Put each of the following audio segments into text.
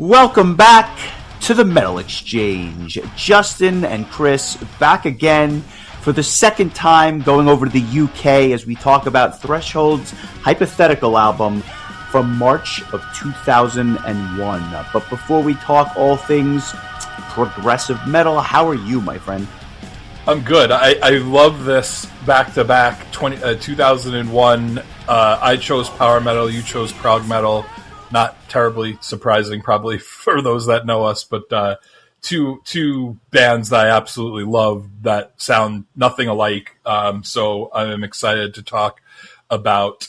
Welcome back to the Metal Exchange. Justin and Chris back again for the second time, going over to the UK as we talk about Threshold's Hypothetical album from March of 2001. But before we talk all things progressive metal, how are you, my friend? I'm good. I love this back-to-back 2001. I chose power metal, you chose prog metal. Not terribly surprising, probably, for those that know us, but two bands that I absolutely love that sound nothing alike. So I'm excited to talk about,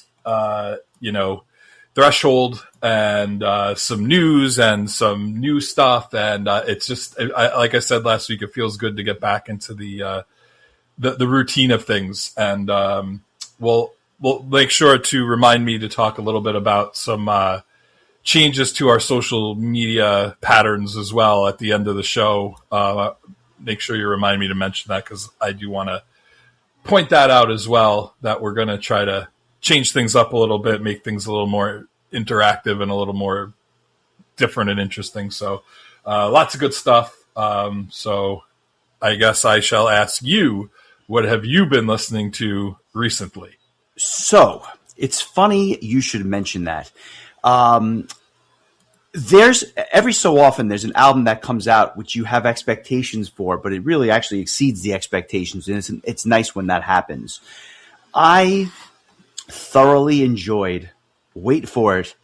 Threshold and some news and some new stuff. And it's just, like I said last week, it feels good to get back into the routine of things. And we'll make sure to remind me to talk a little bit about some changes to our social media patterns as well at the end of the show. Make sure you remind me to mention that, because I do want to point that out as well, that we're going to try to change things up a little bit, make things a little more interactive and a little more different and interesting. So lots of good stuff. So I guess I shall ask you, what have you been listening to recently? So it's funny you should mention that. There's every so often there's an album that comes out which you have expectations for, but it really actually exceeds the expectations, and it's nice when that happens. I thoroughly enjoyed, wait for it,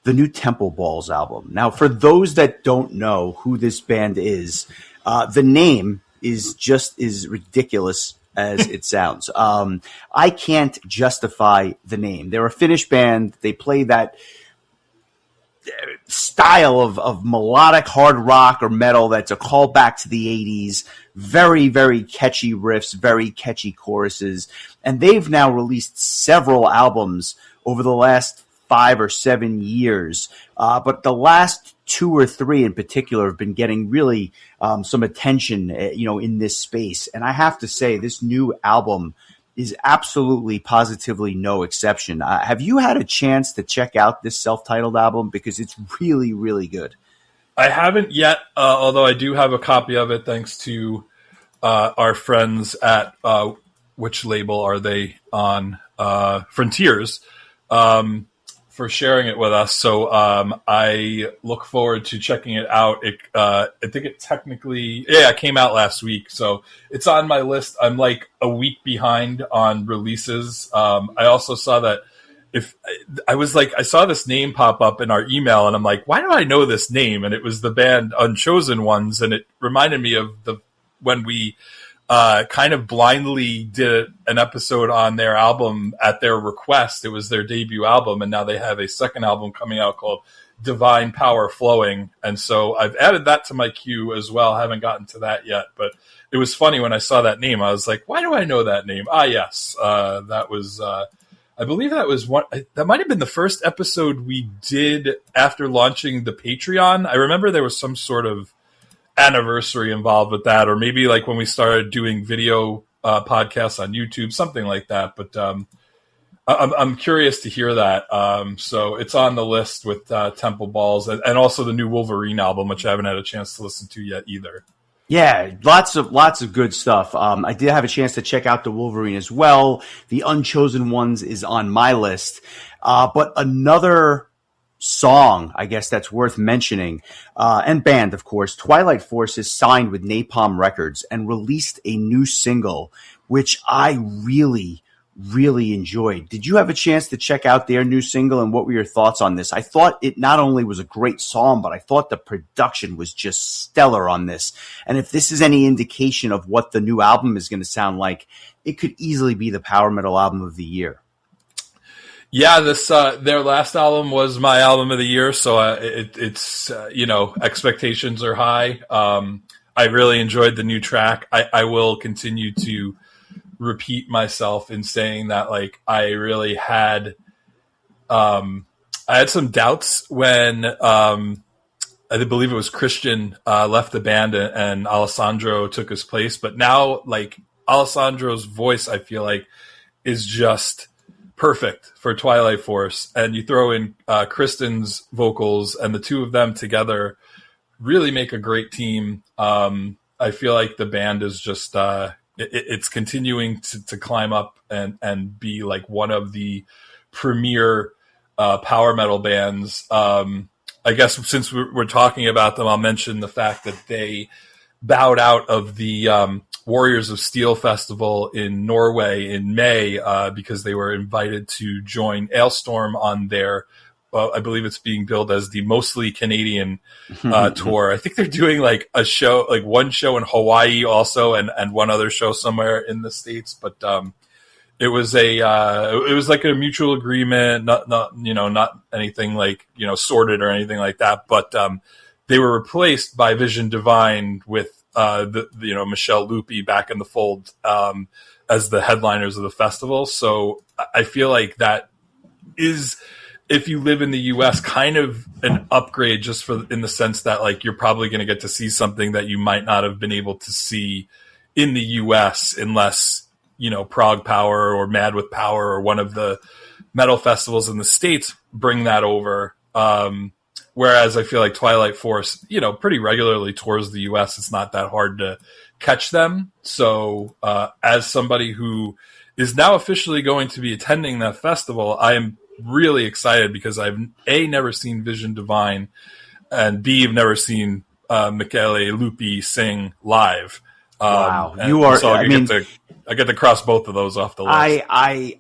the new Temple Balls album. Now, for those that don't know who this band is, the name is just as ridiculous as it sounds. I can't justify the name. They're a Finnish band. They play that style of melodic hard rock or metal that's a callback to the 80s. Very, very catchy riffs, very catchy choruses. And they've now released several albums over the last 5 or 7 years. But the last 2 or 3 in particular have been getting really some attention, in this space. And I have to say, this new album is absolutely, positively no exception. Have you had a chance to check out this self-titled album? Because it's really, really good. I haven't yet, although I do have a copy of it, thanks to our friends at, which label are they on? Frontiers, for sharing it with us. So I look forward to checking it out. I think it technically, it came out last week, so it's on my list. I'm like a week behind on releases. I also saw that I saw this name pop up in our email, and I'm like, why do I know this name? And it was the band Unchosen Ones, and it reminded me of when we kind of blindly did an episode on their album at their request. It was their debut album, and now they have a second album coming out called Divine Power Flowing. And so I've added that to my queue as well. I haven't gotten to that yet, but it was funny when I saw that name. I was like, why do I know that name? Yes. That was, I believe that was that might have been the first episode we did after launching the Patreon. I remember there was some sort of anniversary involved with that, or maybe like when we started doing video podcasts on YouTube, something like that. But I'm curious to hear that. So it's on the list with Temple Balls and also the new Wolverine album, which I haven't had a chance to listen to yet either. Yeah, lots of good stuff. I did have a chance to check out the Wolverine as well. The Unchosen Ones is on my list. But another song, I guess, that's worth mentioning, and band, of course, Twilight Force is signed with Napalm Records and released a new single, which I really, really enjoyed. Did you have a chance to check out their new single, and what were your thoughts on this? I thought it not only was a great song, but I thought the production was just stellar on this. And if this is any indication of what the new album is going to sound like, it could easily be the power metal album of the year. Yeah, this their last album was my album of the year, so it's expectations are high. I really enjoyed the new track. I will continue to repeat myself in saying that, like, I really had I had some doubts when I believe it was Christian left the band and Alessandro took his place, but now, like, Alessandro's voice, I feel like, is just perfect for Twilight Force. And you throw in Kristen's vocals, and the two of them together really make a great team. I feel like the band is just it's continuing to climb up and be like one of the premier power metal bands. I guess since we're talking about them, I'll mention the fact that they bowed out of the Warriors of Steel Festival in Norway in May because they were invited to join Ailstorm on their, I believe it's being billed as the mostly Canadian tour. I think they're doing like a show, like one show in Hawaii also, and one other show somewhere in the States. But it was like a mutual agreement, not anything like, sorted or anything like that. But they were replaced by Vision Divine with Michelle Lupi back in the fold as the headliners of the festival. So I feel like that is, if you live in the US, kind of an upgrade, just in the sense that like you're probably going to get to see something that you might not have been able to see in the US unless, Prog Power or Mad with Power or one of the metal festivals in the States bring that over. Whereas I feel like Twilight Force, pretty regularly tours the US. It's not that hard to catch them. So as somebody who is now officially going to be attending that festival, I am really excited because I've never seen Vision Divine, and B, have never seen Michele Lupi sing live. Wow, you are. So I get to cross both of those off the list.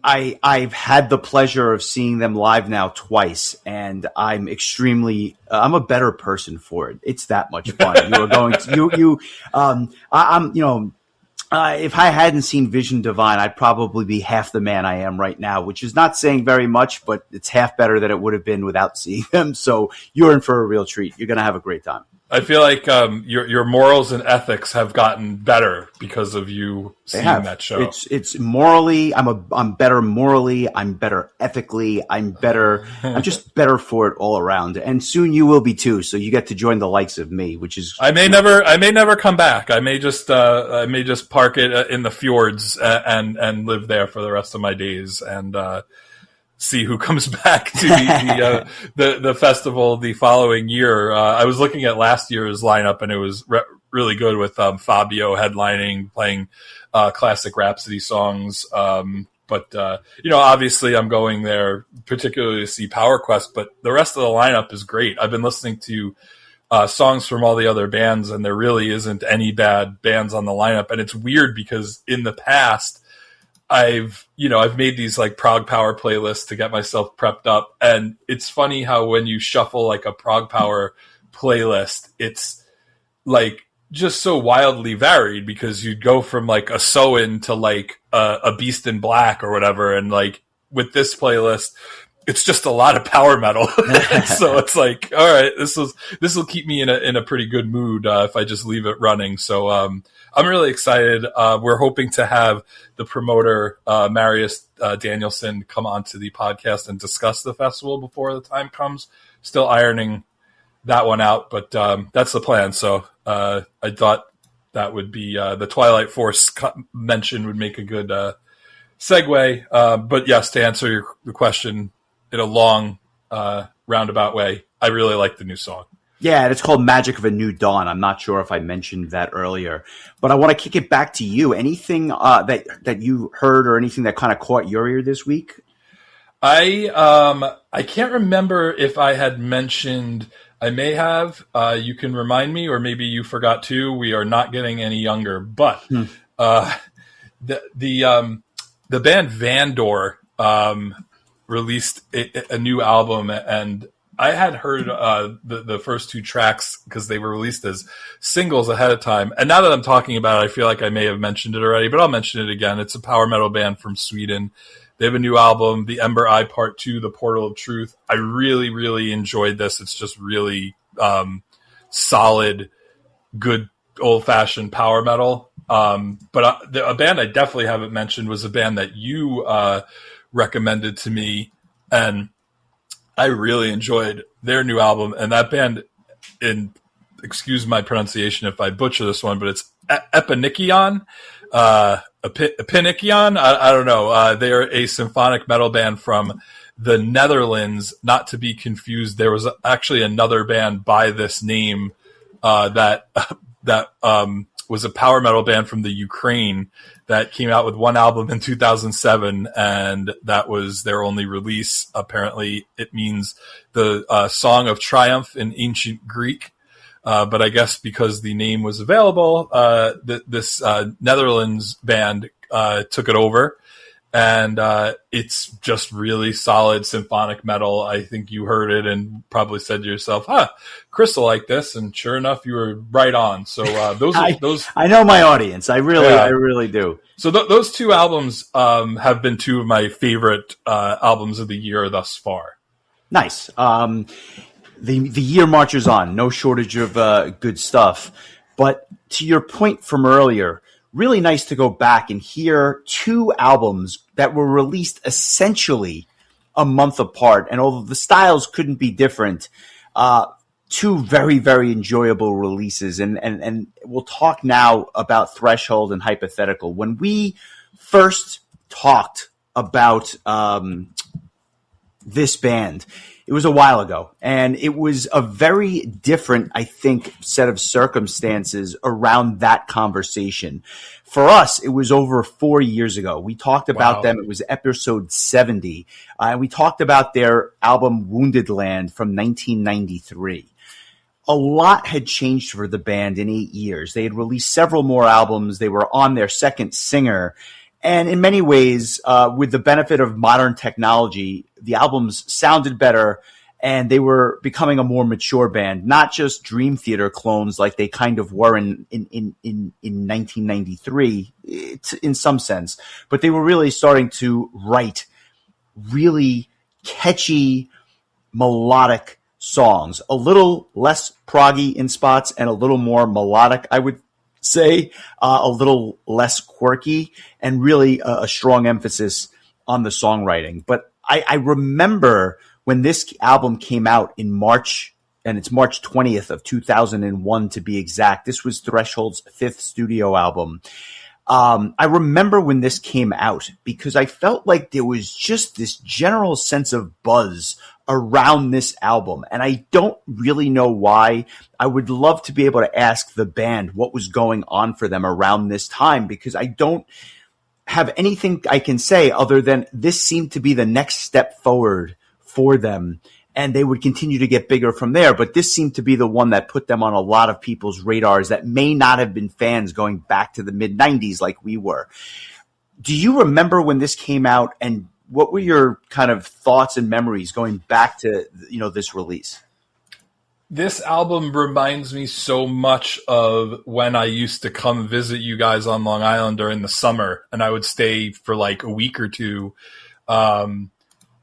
I've had the pleasure of seeing them live now twice, and I'm extremely. I'm a better person for it. It's that much fun. You are going to I'm. If I hadn't seen Vision Divine, I'd probably be half the man I am right now, which is not saying very much, but it's half better than it would have been without seeing them. So you're in for a real treat. You're going to have a great time. I feel like your morals and ethics have gotten better because of you seeing that show. It's morally, I'm better morally, I'm better ethically, I'm just better for it all around. And soon you will be too. So you get to join the likes of me, which is I may never come back. I may just park it in the fjords and live there for the rest of my days and see who comes back to the festival the following year. I was looking at last year's lineup, and it was really good with Fabio headlining, playing classic Rhapsody songs. But obviously I'm going there particularly to see Power Quest, but the rest of the lineup is great. I've been listening to songs from all the other bands, and there really isn't any bad bands on the lineup. And it's weird because in the past, I've made these like Prog Power playlists to get myself prepped up. And it's funny how when you shuffle like a Prog Power playlist, it's like just so wildly varied because you'd go from like a Soen to like a Beast in Black or whatever. And like with this playlist, it's just a lot of power metal. So it's like, all right, this will keep me in a pretty good mood if I just leave it running. So I'm really excited. We're hoping to have the promoter Marius Danielson come onto the podcast and discuss the festival before the time comes. Still ironing that one out, but that's the plan. So I thought that would be the Twilight Force mention would make a good segue. But yes, to answer the question in a long roundabout way, I really like the new song. Yeah, and it's called Magic of a New Dawn. I'm not sure if I mentioned that earlier, but I want to kick it back to you. Anything that you heard or anything that kind of caught your ear this week? I can't remember if I had mentioned. I may have. You can remind me, or maybe you forgot too. We are not getting any younger, but the band Vandor released a new album, and I had heard the first two tracks because they were released as singles ahead of time. And now that I'm talking about it, I feel like I may have mentioned it already, but I'll mention it again. It's a power metal band from Sweden. They have a new album, The Ember Eye Part 2, The Portal of Truth. I really, really enjoyed this. It's just really solid, good, old-fashioned power metal. But a band I definitely haven't mentioned was a band that you recommended to me, and I really enjoyed their new album. And that band, excuse my pronunciation if I butcher this one, but it's Epinikion. Epinikion. I don't know. They are a symphonic metal band from the Netherlands, not to be confused. There was actually another band by this name that was a power metal band from the Ukraine that came out with one album in 2007, and that was their only release. Apparently, it means the Song of Triumph in ancient Greek. But I guess because the name was available, this Netherlands band took it over. And it's just really solid symphonic metal. I think you heard it and probably said to yourself, Chris will like this. And sure enough, you were right on. So those I know my audience. I really do. So those two albums have been two of my favorite albums of the year thus far. Nice. The year marches on. No shortage of good stuff. But to your point from earlier, really nice to go back and hear two albums that were released essentially a month apart. And although the styles couldn't be different, two very, very enjoyable releases. And we'll talk now about Threshold and Hypothetical. When we first talked about this band, it was a while ago, and it was a very different, I think, set of circumstances around that conversation. For us, it was over 4 years ago. We talked about them. It was episode 70. And we talked about their album Wounded Land from 1993. A lot had changed for the band in 8 years. They had released several more albums. They were on their second singer. And in many ways, with the benefit of modern technology, the albums sounded better and they were becoming a more mature band, not just Dream Theater clones like they kind of were in 1993 in some sense, but they were really starting to write really catchy, melodic songs, a little less proggy in spots and a little more melodic, I would say, a little less quirky, and really a strong emphasis on the songwriting. But I remember when this album came out in March, and it's March 20th of 2001 to be exact. This was Threshold's fifth studio album. I remember when this came out because I felt like there was just this general sense of buzz around this album, and I don't really know why. I would love to be able to ask the band what was going on for them around this time, because I don't have anything I can say other than this seemed to be the next step forward for them, and they would continue to get bigger from there. But this seemed to be the one that put them on a lot of people's radars that may not have been fans going back to the mid-90s like we were. Do you remember when this came out, and what were your kind of thoughts and memories going back to, this release? This album reminds me so much of when I used to come visit you guys on Long Island during the summer, and I would stay for like a week or two.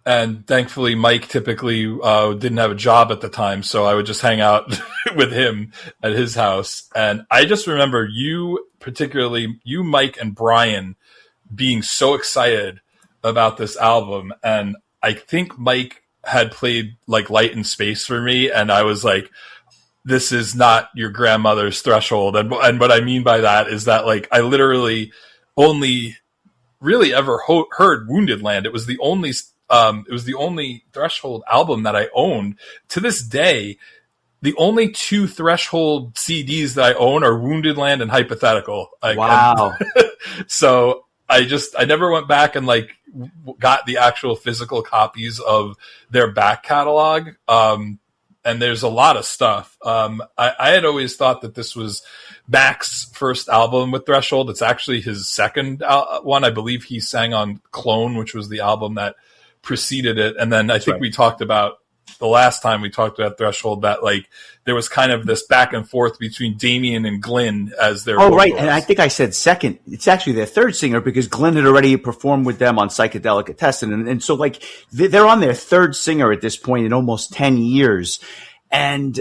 And thankfully, Mike typically didn't have a job at the time, so I would just hang out with him at his house. And I just remember you, Mike, and Brian being so excited about this album. And I think Mike had played like Light in Space for me, and I was like, this is not your grandmother's Threshold. And what I mean by that is that, like, I literally only really ever heard Wounded Land. It was the only Threshold album that I owned. To this day, the only two Threshold CDs that I own are Wounded Land and Hypothetical. Wow. So I never went back and like got the actual physical copies of their back catalog. And there's a lot of stuff. I had always thought that this was Mac's first album with Threshold. It's actually his second one. I believe he sang on Clone, which was the album that preceded it. And then I think we talked about the last time we talked about Threshold that like there was kind of this back and forth between Damien and Glenn as their vocalists. Right. And I think I said second. It's actually their third singer because Glenn had already performed with them on Psychedelic Attested. And so like they're on their third singer at this point in almost 10 years. And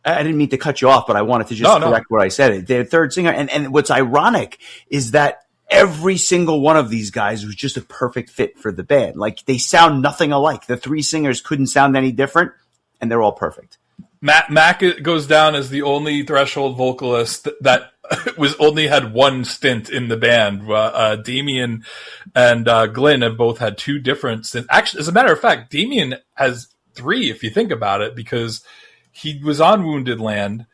I didn't mean to cut you off, but I wanted to just correct what I said. Their third singer. And what's ironic is that every single one of these guys was just a perfect fit for the band. Like they sound nothing alike. The three singers couldn't sound any different, and they're all perfect. Mac goes down as the only Threshold vocalist that was only had one stint in the band. Damien and Glenn have both had two different stints. Actually, as a matter of fact, Damien has three, if you think about it, because he was on Wounded Land.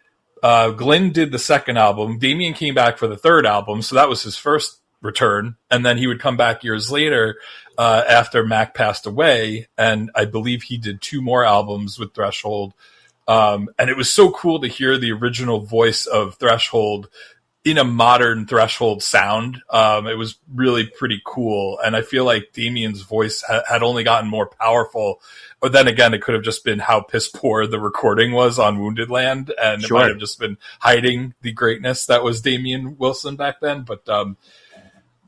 Glenn did the second album. Damien came back for the third album, so that was his first return. And then he would come back years later after Mac passed away, and I believe he did two more albums with Threshold. And it was so cool to hear the original voice of Threshold in a modern Threshold sound. It was really pretty cool. And I feel like Damien's voice had only gotten more powerful. But then again, it could have just been how piss poor the recording was on Wounded Land. And It might have just been hiding the greatness that was Damien Wilson back then. But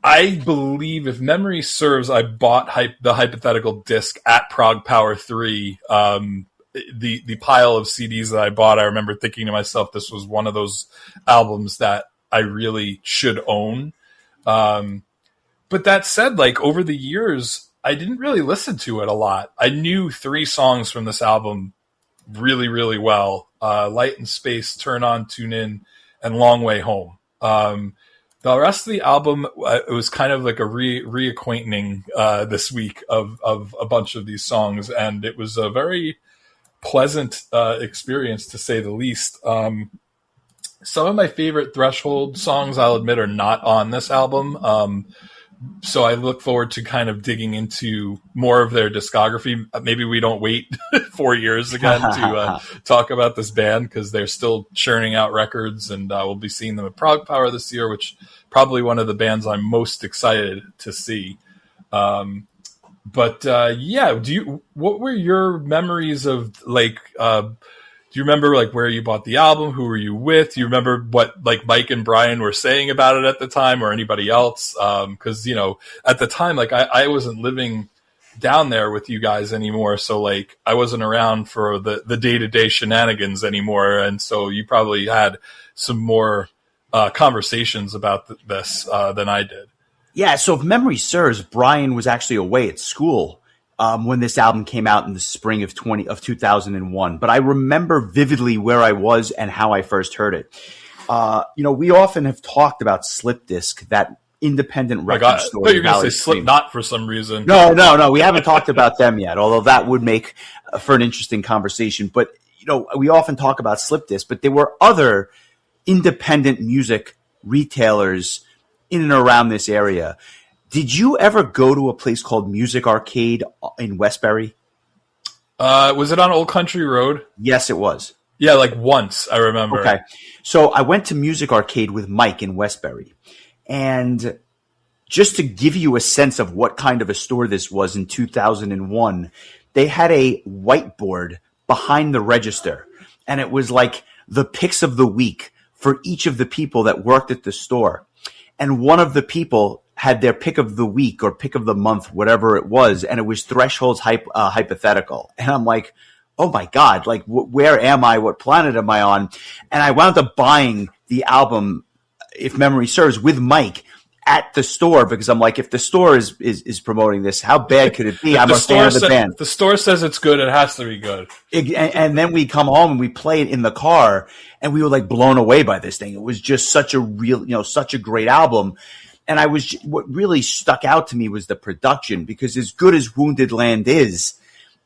I believe, if memory serves, I bought the Hypothetical disc at Prague Power 3. The pile of CDs that I bought, I remember thinking to myself, this was one of those albums that I really should own. But that said, like, over the years, I didn't really listen to it a lot. I knew 3 songs from this album really, really well. Light and Space, Turn On, Tune In, and Long Way Home. The rest of the album, it was kind of like a reacquainting this week of a bunch of these songs, and it was a very pleasant experience, to say the least. Some of my favorite Threshold songs, I'll admit, are not on this album. So I look forward to kind of digging into more of their discography. Maybe we don't wait 4 years again to talk about this band, because they're still churning out records, and we'll be seeing them at Prague Power this year, which probably one of the bands I'm most excited to see. But what were your memories of, like, do you remember, like, where you bought the album? Who were you with? Do you remember what, like, Mike and Brian were saying about it at the time, or anybody else? Cause, at the time, like, I wasn't living down there with you guys anymore. So, like, I wasn't around for the day-to-day shenanigans anymore. And so you probably had some more conversations about this than I did. Yeah, so if memory serves, Brian was actually away at school when this album came out in the spring of 2001. But I remember vividly where I was and how I first heard it. We often have talked about Slipdisc, that independent record store. I thought you were going to say Slipknot for some reason. No, we haven't talked about them yet, although that would make for an interesting conversation. But, we often talk about Slipdisc, but there were other independent music retailers in and around this area. Did you ever go to a place called Music Arcade in Westbury? Was it on Old Country Road? Yes, it was. Yeah, like once, I remember. Okay. So I went to Music Arcade with Mike in Westbury. And just to give you a sense of what kind of a store this was in 2001, they had a whiteboard behind the register. And it was like the picks of the week for each of the people that worked at the store. And one of the people had their pick of the week or pick of the month, whatever it was, and it was Threshold's Hypothetical. And I'm like, oh my God, like, where am I? What planet am I on? And I wound up buying the album, if memory serves, with Mike at the store, because I'm like, if the store is promoting this, how bad could it be? I'm a fan of the band. The store says it's good, it has to be good. And then we come home and we play it in the car, and we were like blown away by this thing. It was just such a such a great album. And what really stuck out to me was the production, because as good as Wounded Land is,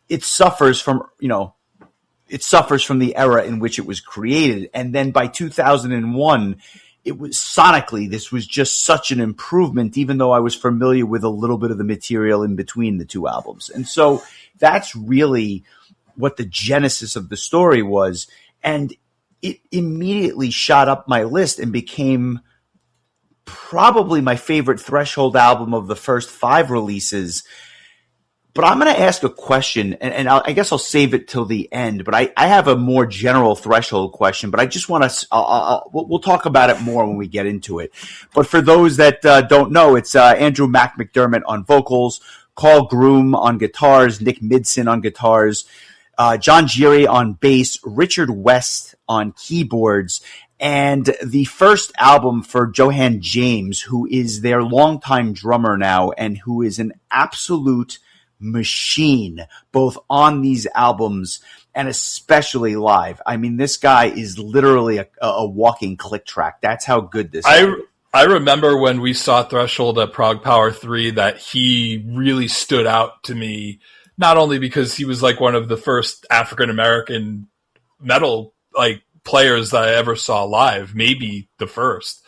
it suffers from the era in which it was created. And then by 2001, it was sonically, this was just such an improvement, even though I was familiar with a little bit of the material in between the two albums. And so that's really what the genesis of the story was. And it immediately shot up my list and became probably my favorite Threshold album of the first 5 releases. But I'm going to ask a question, and I guess I'll save it till the end. But I have a more general Threshold question, but I just want to we'll talk about it more when we get into it. But for those that don't know, it's Andrew McDermott on vocals, Carl Groom on guitars, Nick Midson on guitars, John Geary on bass, Richard West on keyboards, and the first album for Johan James, who is their longtime drummer now and who is an absolute machine, both on these albums and especially live. I mean, this guy is literally a walking click track. That's how good this is. I remember when we saw Threshold at Prague Power 3 that he really stood out to me, not only because he was like one of the first African American metal like players that I ever saw live, maybe the first,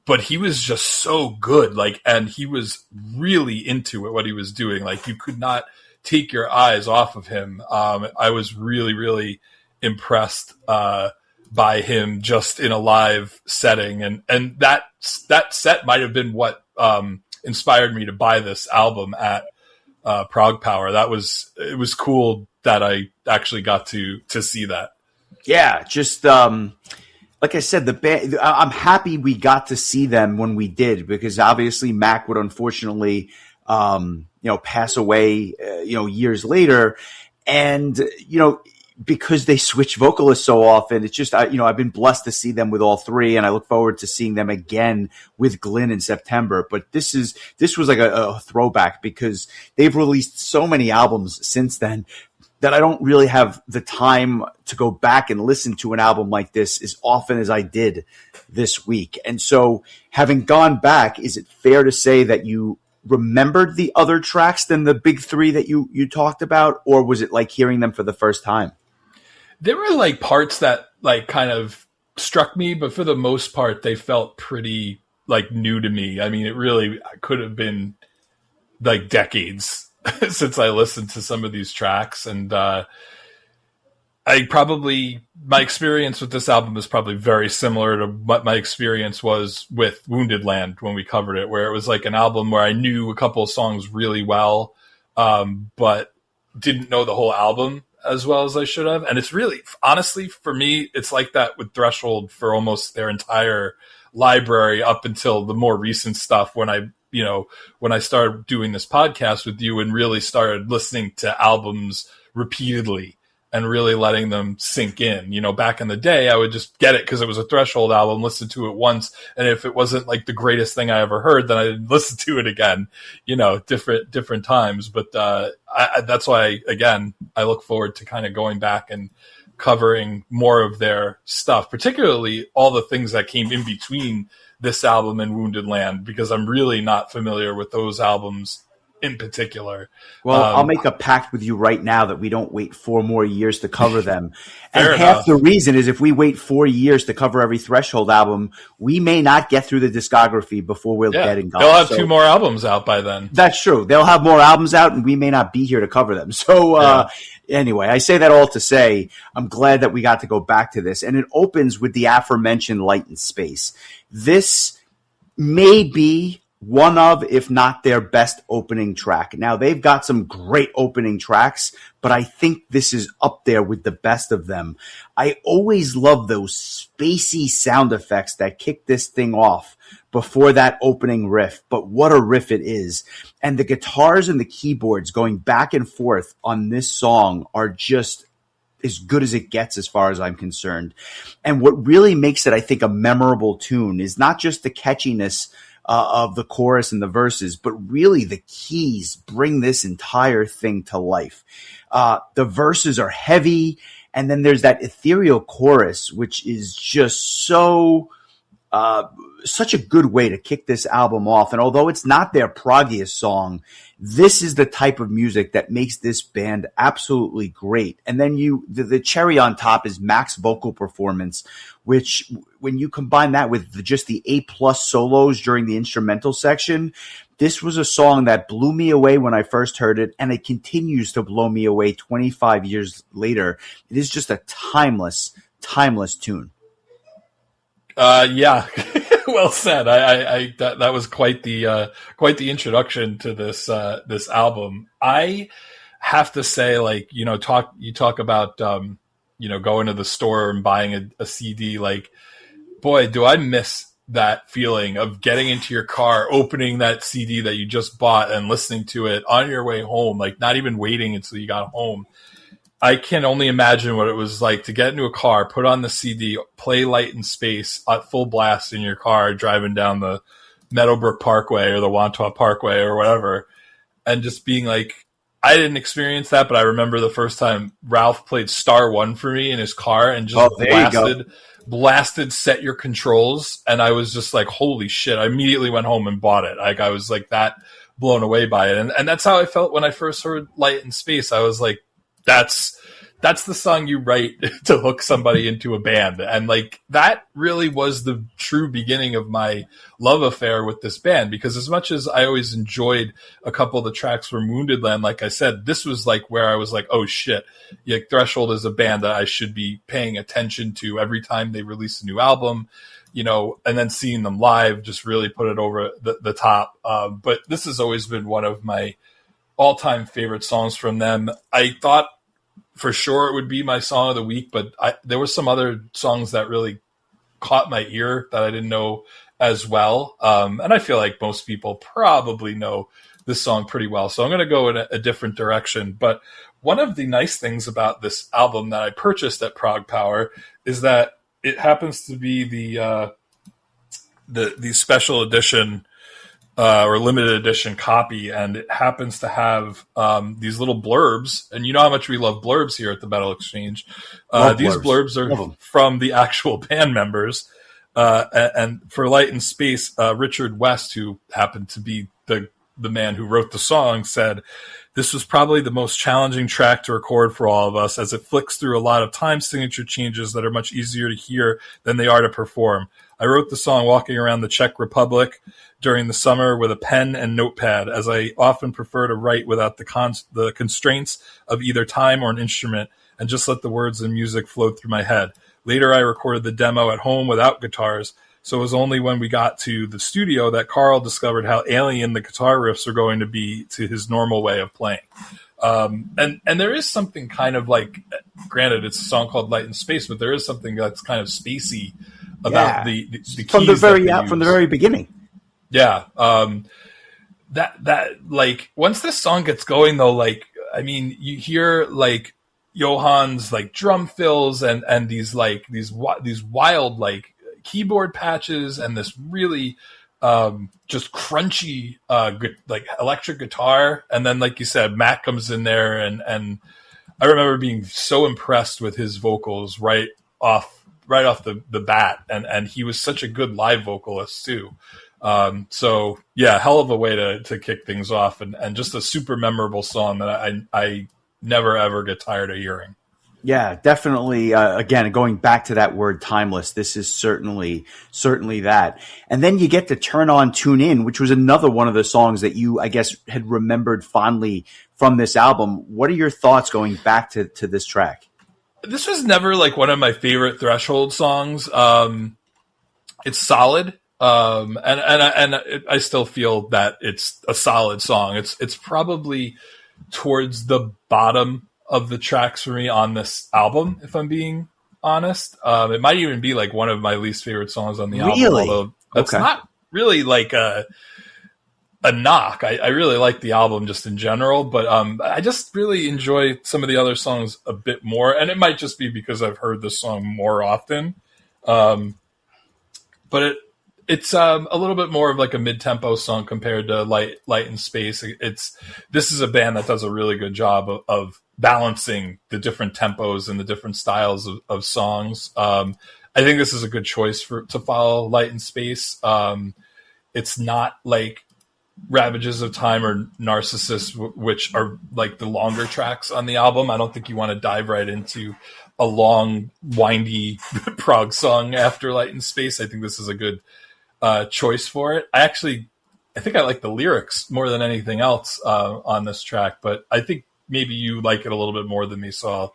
but he was just so good. Like, and he was really into it, what he was doing. Like, you could not take your eyes off of him. I was really, really impressed by him just in a live setting, and that set might have been what inspired me to buy this album at Prague Power. It was cool that I actually got to see that. Yeah, just like I said, the band. I'm happy we got to see them when we did, because obviously Mac would unfortunately, pass away, years later, and because they switch vocalists so often, it's just I've been blessed to see them with all three, and I look forward to seeing them again with Glyn in September. But this was like a throwback, because they've released so many albums since then that I don't really have the time to go back and listen to an album like this as often as I did this week. And so, having gone back, is it fair to say that you remembered the other tracks than the big three that you talked about, or was it like hearing them for the first time? There were like parts that like kind of struck me, but for the most part, they felt pretty like new to me. I mean, it really could have been like decades since I listened to some of these tracks. And my experience with this album is probably very similar to what my experience was with Wounded Land when we covered it, where it was like an album where I knew a couple of songs really well, but didn't know the whole album as well as I should have. And it's really, honestly, for me, it's like that with Threshold for almost their entire library up until the more recent stuff, when I started doing this podcast with you and really started listening to albums repeatedly and really letting them sink in. Back in the day, I would just get it because it was a Threshold album, listen to it once, and if it wasn't like the greatest thing I ever heard, then I didn't listen to it again, different times. But that's why, again, I look forward to kind of going back and covering more of their stuff, particularly all the things that came in between this album and Wounded Land, because I'm really not familiar with those albums in particular. Well, I'll make a pact with you right now that we don't wait 4 more years to cover them. And enough. Half the reason is if we wait 4 years to cover every Threshold album, we may not get through the discography before we're getting gone. They'll have 2 more albums out by then. That's true. They'll have more albums out, and we may not be here to cover them. So anyway, I say that all to say I'm glad that we got to go back to this. And it opens with the aforementioned Light and Space. This may be one of, if not their best opening track. Now, they've got some great opening tracks, but I think this is up there with the best of them. I always love those spacey sound effects that kick this thing off before that opening riff, but what a riff it is. And the guitars and the keyboards going back and forth on this song are just as good as it gets as far as I'm concerned. And what really makes it, I think, a memorable tune is not just the catchiness of the chorus and the verses, but really the keys bring this entire thing to life. The verses are heavy, and then there's that ethereal chorus, which is just such a good way to kick this album off. And although it's not their proggiest song, this is the type of music that makes this band absolutely great. And then the cherry on top is Mac's vocal performance, which when you combine that with just the A+ solos during the instrumental section, this was a song that blew me away when I first heard it, and it continues to blow me away 25 years later. It is just a timeless tune. Yeah, well said. I that was quite the introduction to this album. I have to say, like, you talk about going to the store and buying a CD. Like, boy, do I miss that feeling of getting into your car, opening that CD that you just bought and listening to it on your way home, like not even waiting until you got home. I can only imagine what it was like to get into a car, put on the CD, play Light and Space at full blast in your car, driving down the Meadowbrook Parkway or the Wantaw Parkway or whatever, and just being like, I didn't experience that, but I remember the first time Ralph played Star One for me in his car and just blasted Set Your Controls. And I was just like, holy shit. I immediately went home and bought it. Like, I was like that blown away by it. And that's how I felt when I first heard Light in Space. I was like, that's the song you write to hook somebody into a band. And like, that really was the true beginning of my love affair with this band, because as much as I always enjoyed a couple of the tracks from Wounded Land, like I said, this was like where I was like, oh shit, yeah, Threshold is a band that I should be paying attention to every time they release a new album, you know, and then seeing them live just really put it over the top. But this has always been one of my all-time favorite songs from them. I thought for sure it would be my song of the week, but there were some other songs that really caught my ear that I didn't know as well. And I feel like most people probably know this song pretty well. So I'm going to go in a different direction. But one of the nice things about this album that I purchased at Prog Power is that it happens to be the special edition or limited edition copy, and it happens to have these little blurbs. And you know how much we love blurbs here at the Metal Exchange. These blurbs are from the actual band members. And for Light in Space, Richard West, who happened to be the man who wrote the song, said, "This was probably the most challenging track to record for all of us, as it flicks through a lot of time signature changes that are much easier to hear than they are to perform. I wrote the song walking around the Czech Republic during the summer with a pen and notepad, as I often prefer to write without the constraints of either time or an instrument, and just let the words and music float through my head. Later, I recorded the demo at home without guitars, so it was only when we got to the studio that Carl discovered how alien the guitar riffs are going to be to his normal way of playing." And there is something kind of like, granted, it's a song called Light in Space, but there is something that's kind of spacey about the keys from the very beginning. Yeah. That like, once this song gets going though, like, I mean, you hear like Johann's like drum fills and these wild like keyboard patches and this really just crunchy like electric guitar. And then, like you said, Matt comes in there and I remember being so impressed with his vocals right off the bat, and he was such a good live vocalist too. So yeah, hell of a way to kick things off, and just a super memorable song that I never ever get tired of hearing. Yeah, definitely. Again, going back to that word timeless, this is certainly that. And then you get to Turn On, Tune In, which was another one of the songs that you, I guess, had remembered fondly from this album. What are your thoughts going back to this track? This was never like one of my favorite Threshold songs. It's solid. And I still feel that it's a solid song. It's probably towards the bottom of the tracks for me on this album, if I'm being honest. It might even be like one of my least favorite songs on the album, although that's not really like a knock. I really like the album just in general, but I just really enjoy some of the other songs a bit more, and it might just be because I've heard this song more often. But it's a little bit more of like a mid-tempo song compared to Light in Space. This is a band that does a really good job of balancing the different tempos and the different styles of songs. I think this is a good choice to follow Light in Space. It's not like Ravages of Time or Narcissus, which are like the longer tracks on the album. I don't think you want to dive right into a long, windy prog song after Light in Space. I think this is a good choice for it. I think I like the lyrics more than anything else on this track, but I think maybe you like it a little bit more than me, so I'll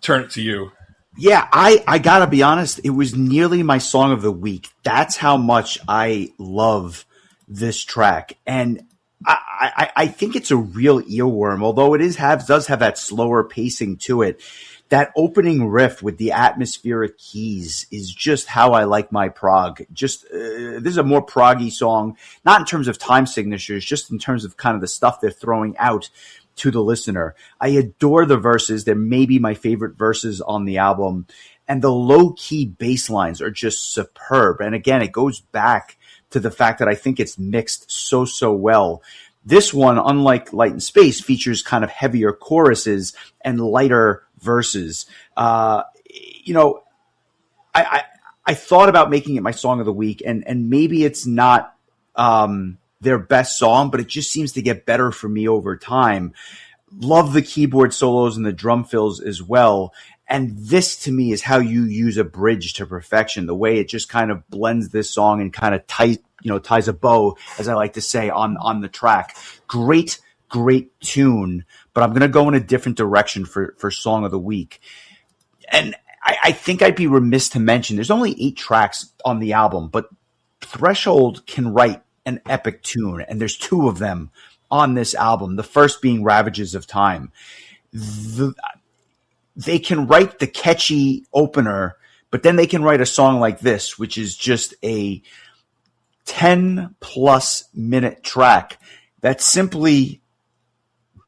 turn it to you. Yeah, I gotta be honest, it was nearly my song of the week. That's how much I love this track. And I think it's a real earworm, although it does have that slower pacing to it. That opening riff with the atmospheric keys is just how I like my prog. This is a more proggy song, not in terms of time signatures, just in terms of kind of the stuff they're throwing out to the listener. I adore the verses. They're maybe my favorite verses on the album. And the low-key bass lines are just superb. And again, it goes back to the fact that I think it's mixed so well. This one, unlike Light in Space, features kind of heavier choruses and lighter verses. You know, I thought about making it my song of the week, and maybe it's not their best song, but it just seems to get better for me over time. Love the keyboard solos and the drum fills as well. And this to me is how you use a bridge to perfection. The way it just kind of blends this song and kind of ties a bow, as I like to say, on the track. Great tune, but I'm going to go in a different direction for song of the week. And I think I'd be remiss to mention there's only 8 tracks on the album, but Threshold can write an epic tune, and there's 2 of them on this album. The first being Ravages of Time. They can write the catchy opener, but then they can write a song like this, which is just a 10+ minute track that simply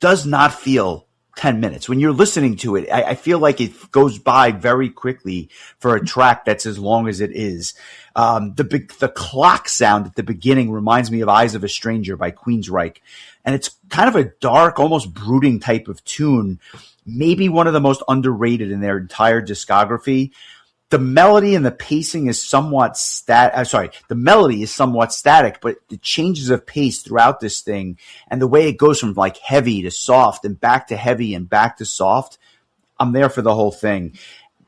does not feel 10 minutes. When you're listening to it, I feel like it goes by very quickly for a track that's as long as it is. The clock sound at the beginning reminds me of Eyes of a Stranger by Queensryche. And it's kind of a dark, almost brooding type of tune. Maybe one of the most underrated in their entire discography. The melody and the pacing is somewhat the melody is somewhat static, but the changes of pace throughout this thing and the way it goes from like heavy to soft and back to heavy and back to soft, I'm there for the whole thing.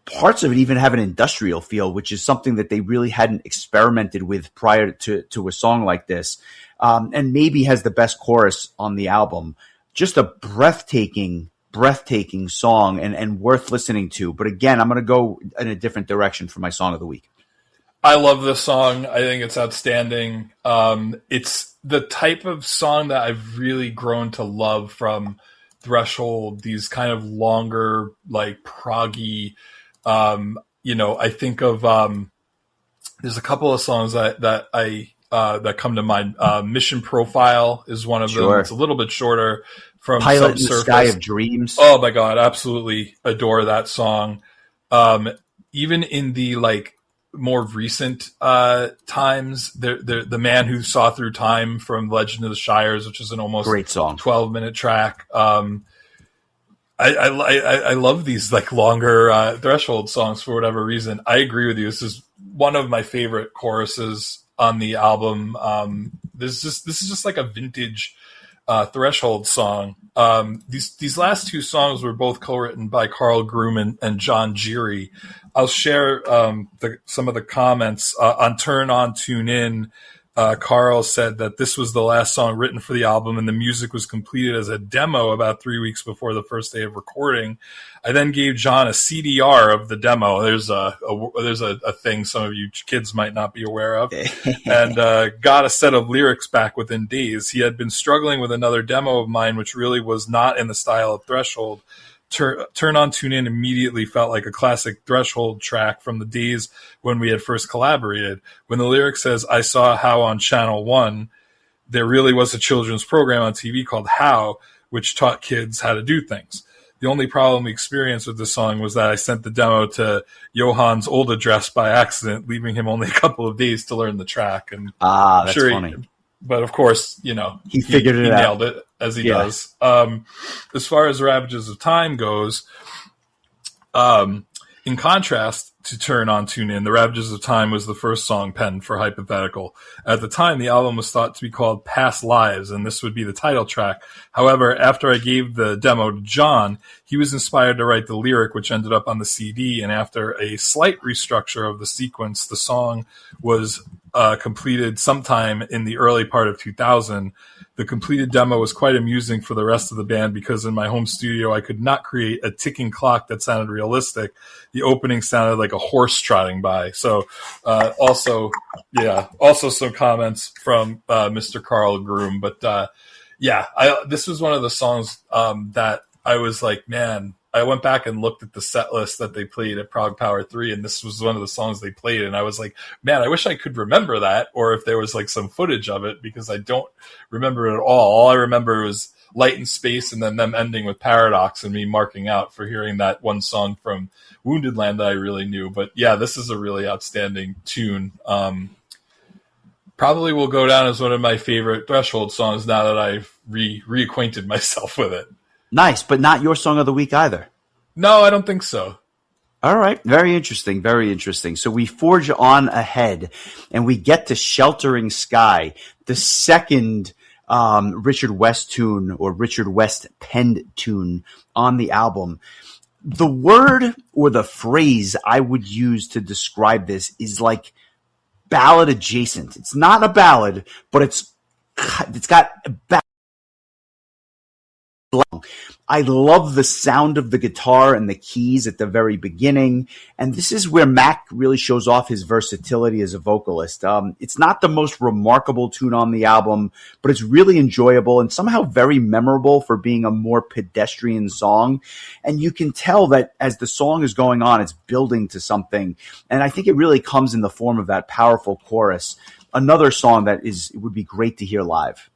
Parts of it even have an industrial feel, which is something that they really hadn't experimented with prior to a song like this. And maybe has the best chorus on the album. Just a breathtaking song and worth listening to. But again, I'm going to go in a different direction for my song of the week. I love this song. I think it's outstanding. It's the type of song that I've really grown to love from Threshold, these kind of longer, like proggy, I think of, there's a couple of songs that come to mind. Mission Profile is one of them. It's a little bit shorter. From Pilot in the Subsurface. Sky of Dreams. Oh my God, absolutely adore that song. Even in the like more recent times, the Man Who Saw Through Time from Legend of the Shires, which is an almost great song, 12-minute track. I love these like longer Threshold songs for whatever reason. I agree with you. This is one of my favorite choruses on the album. This is just like a vintage Threshold song. These last 2 songs were both co-written by Carl Groom and John Geary. I'll share some of the comments on Turn On, Tune In. Carl said that this was the last song written for the album, and the music was completed as a demo about 3 weeks before the first day of recording. I then gave John a CDR of the demo. There's a thing some of you kids might not be aware of, and got a set of lyrics back within days. He had been struggling with another demo of mine, which really was not in the style of Threshold. Turn On, Tune In immediately felt like a classic Threshold track from the days when we had first collaborated. When the lyric says, I saw How on Channel 1, there really was a children's program on TV called How, which taught kids how to do things. The only problem we experienced with this song was that I sent the demo to Johan's old address by accident, leaving him only a couple of days to learn the track. And that's funny. But of course, he figured it out. He nailed it, as he does. As far as Ravages of Time goes, in contrast to Turn On, Tune In, The Ravages of Time was the first song penned for Hypothetical. At the time, the album was thought to be called Past Lives, and this would be the title track. However, after I gave the demo to John, he was inspired to write the lyric, which ended up on the CD, and after a slight restructure of the sequence, the song was completed sometime in the early part of 2000. The completed demo was quite amusing for the rest of the band because in my home studio, I could not create a ticking clock that sounded realistic. The opening sounded like a horse trotting by. So, also some comments from Mr. Carl Groom. But this was one of the songs that I was like, man, I went back and looked at the set list that they played at Prague Power 3, and this was one of the songs they played, and I was like, man, I wish I could remember that, or if there was like some footage of it, because I don't remember it at all. All I remember was Light in Space and then them ending with Paradox and me marking out for hearing that one song from Wounded Land that I really knew. But yeah, this is a really outstanding tune. Probably will go down as one of my favorite Threshold songs now that I've reacquainted myself with it. Nice, but not your song of the week either. No, I don't think so. All right. Very interesting. Very interesting. So we forge on ahead and we get to Sheltering Sky, the second Richard West tune or Richard West penned tune on the album. The word or the phrase I would use to describe this is like ballad adjacent. It's not a ballad, but it's got I love the sound of the guitar and the keys at the very beginning. And this is where Mac really shows off his versatility as a vocalist. It's not the most remarkable tune on the album, but it's really enjoyable and somehow very memorable for being a more pedestrian song. And you can tell that as the song is going on, it's building to something. And I think it really comes in the form of that powerful chorus. Another song that it would be great to hear live.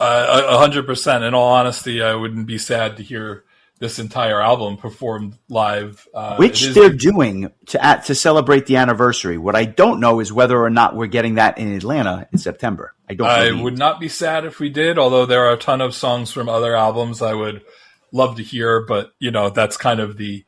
100%. In all honesty, I wouldn't be sad to hear this entire album performed live, which they're doing to celebrate the anniversary. What I don't know is whether or not we're getting that in Atlanta in September. I would not be sad if we did, although there are a ton of songs from other albums I would love to hear. But that's kind of the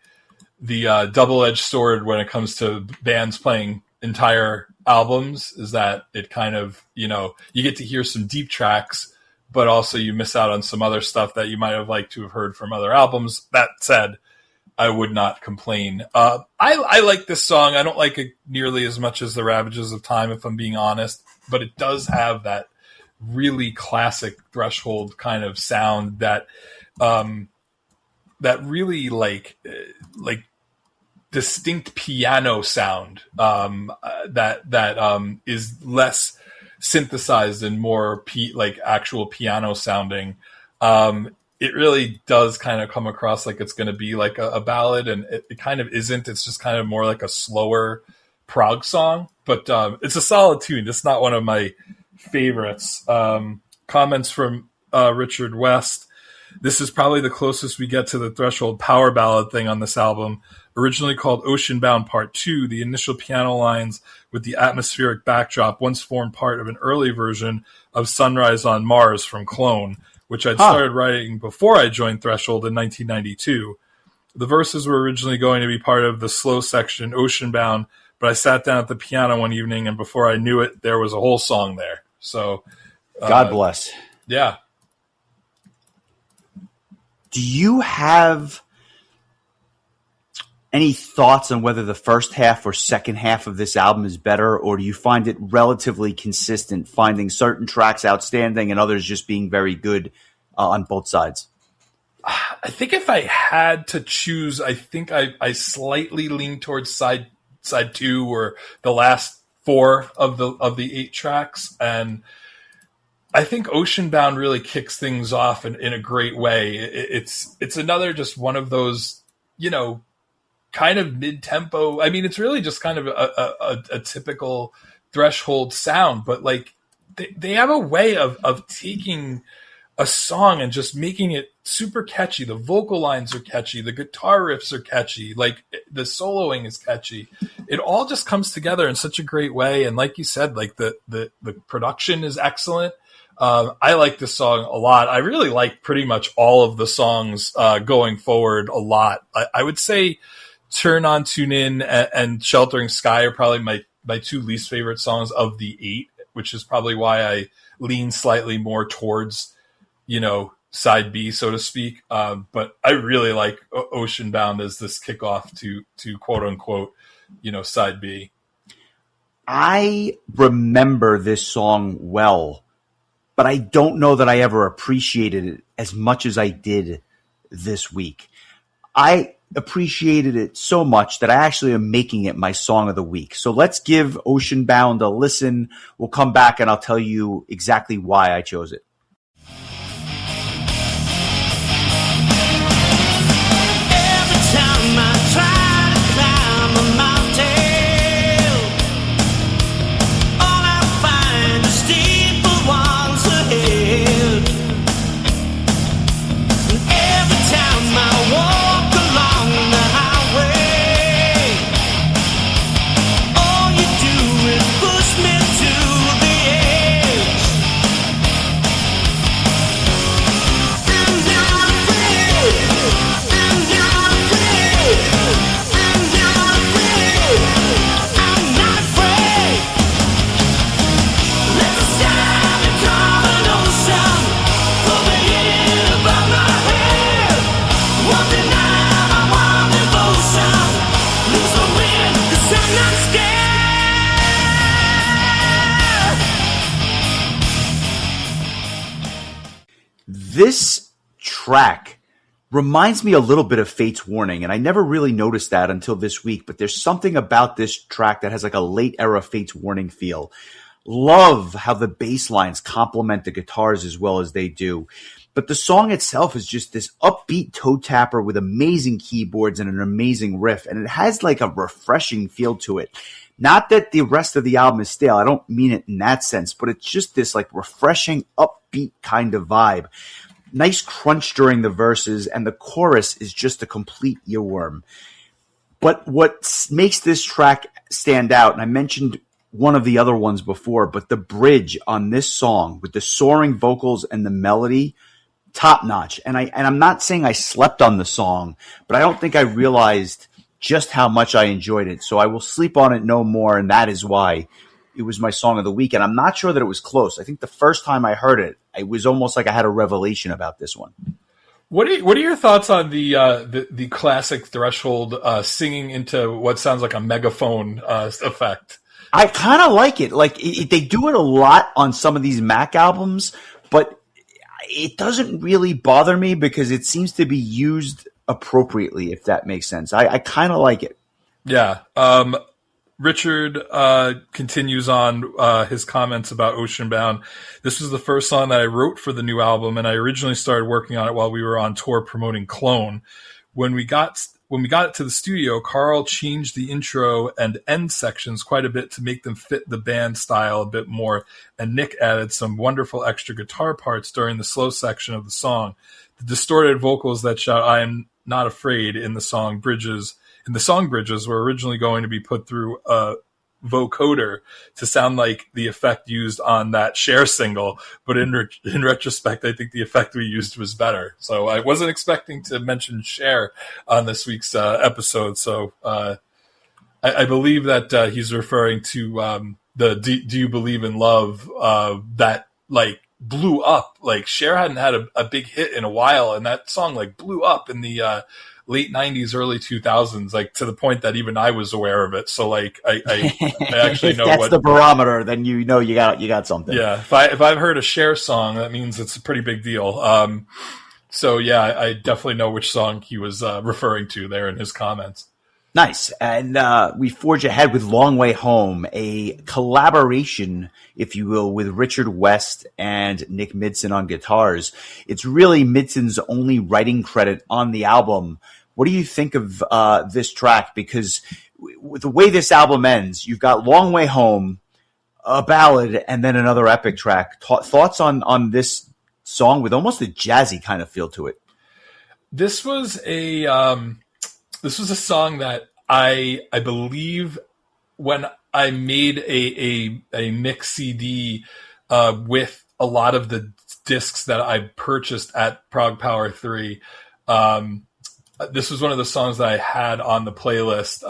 double-edged sword when it comes to bands playing entire albums. Is that it kind of you get to hear some deep tracks, but also you miss out on some other stuff that you might have liked to have heard from other albums. That said, I would not complain. I like this song. I don't like it nearly as much as The Ravages of Time, if I'm being honest, but it does have that really classic Threshold kind of sound that really like distinct piano sound that is less synthesized and more like actual piano sounding. It really does kind of come across like it's going to be like a ballad, and it kind of isn't. It's just kind of more like a slower prog song, but it's a solid tune. It's not one of my favorites. Comments from Richard West. This is probably the closest we get to the Threshold power ballad thing on this album. Originally called Oceanbound Part 2, the initial piano lines with the atmospheric backdrop once formed part of an early version of Sunrise on Mars from Clone, which I'd started writing before I joined Threshold in 1992. The verses were originally going to be part of the slow section, Oceanbound, but I sat down at the piano one evening, and before I knew it, there was a whole song there. So, God bless. Yeah. Do you have any thoughts on whether the first half or second half of this album is better, or do you find it relatively consistent, finding certain tracks outstanding and others just being very good on both sides? I think if I had to choose, I think I slightly lean towards side 2 or the last 4 of the 8 tracks, and I think Oceanbound really kicks things off in a great way. It's another just one of those, kind of mid-tempo. I mean, it's really just kind of a typical Threshold sound, but like they have a way of taking a song and just making it super catchy. The vocal lines are catchy. The guitar riffs are catchy. Like the soloing is catchy. It all just comes together in such a great way. And like you said, like the production is excellent. I like this song a lot. I really like pretty much all of the songs going forward a lot. I would say Turn On, Tune In, and Sheltering Sky are probably my 2 least favorite songs of the 8, which is probably why I lean slightly more towards, side B, so to speak. But I really like Oceanbound as this kickoff to quote unquote, side B. I remember this song well, but I don't know that I ever appreciated it as much as I did this week. I appreciated it so much that I actually am making it my song of the week. So let's give Oceanbound a listen. We'll come back and I'll tell you exactly why I chose it. Push me to the This track reminds me a little bit of Fate's Warning, and I never really noticed that until this week, but there's something about this track that has like a late era Fate's Warning feel. Love how the bass lines complement the guitars as well as they do. But the song itself is just this upbeat toe tapper with amazing keyboards and an amazing riff, and it has like a refreshing feel to it. Not that the rest of the album is stale, I don't mean it in that sense, but it's just this like refreshing, upbeat kind of vibe. Nice crunch during the verses, and the chorus is just a complete earworm. But what makes this track stand out, and I mentioned one of the other ones before, but the bridge on this song with the soaring vocals and the melody, top notch. And I'm not saying I slept on the song, but I don't think I realized just how much I enjoyed it. So I will sleep on it no more, and that is why it was my song of the week. And I'm not sure that it was close. I think the first time I heard it, it was almost like I had a revelation about this one. What are your thoughts on the classic Threshold singing into what sounds like a megaphone effect? I kind of like it. Like they do it a lot on some of these Mac albums, but it doesn't really bother me because it seems to be used appropriately, if that makes sense. I kind of like it. Yeah. Richard continues on his comments about Oceanbound. This was the first song that I wrote for the new album, and I originally started working on it while we were on tour promoting Clone. When we got it to the studio, Carl changed the intro and end sections quite a bit to make them fit the band style a bit more, and Nick added some wonderful extra guitar parts during the slow section of the song. The distorted vocals that shout "I am not afraid" in the song bridges were originally going to be put through a vocoder to sound like the effect used on that Cher single, but in retrospect, I think the effect we used was better. So I wasn't expecting to mention Cher on this week's episode. So I believe that he's referring to the Do You Believe in Love that like blew up. Like Cher hadn't had a big hit in a while, and that song like blew up in the late 90s, early 2000s, like to the point that even I was aware of it. So like I actually know that's what the barometer, then you know you got something. Yeah, if I've heard a Cher song, that means it's a pretty big deal. So yeah, I definitely know which song he was referring to there in his comments. Nice. And we forge ahead with Long Way Home, a collaboration, if you will, with Richard West and Nick Midson on guitars. It's really Midson's only writing credit on the album. What do you think of this track? Because with the way this album ends, you've got Long Way Home, a ballad, and then another epic track. Thoughts on this song with almost a jazzy kind of feel to it? This was a song that I believe when I made a mix CD with a lot of the discs that I purchased at Prog Power 3. This was one of the songs that I had on the playlist,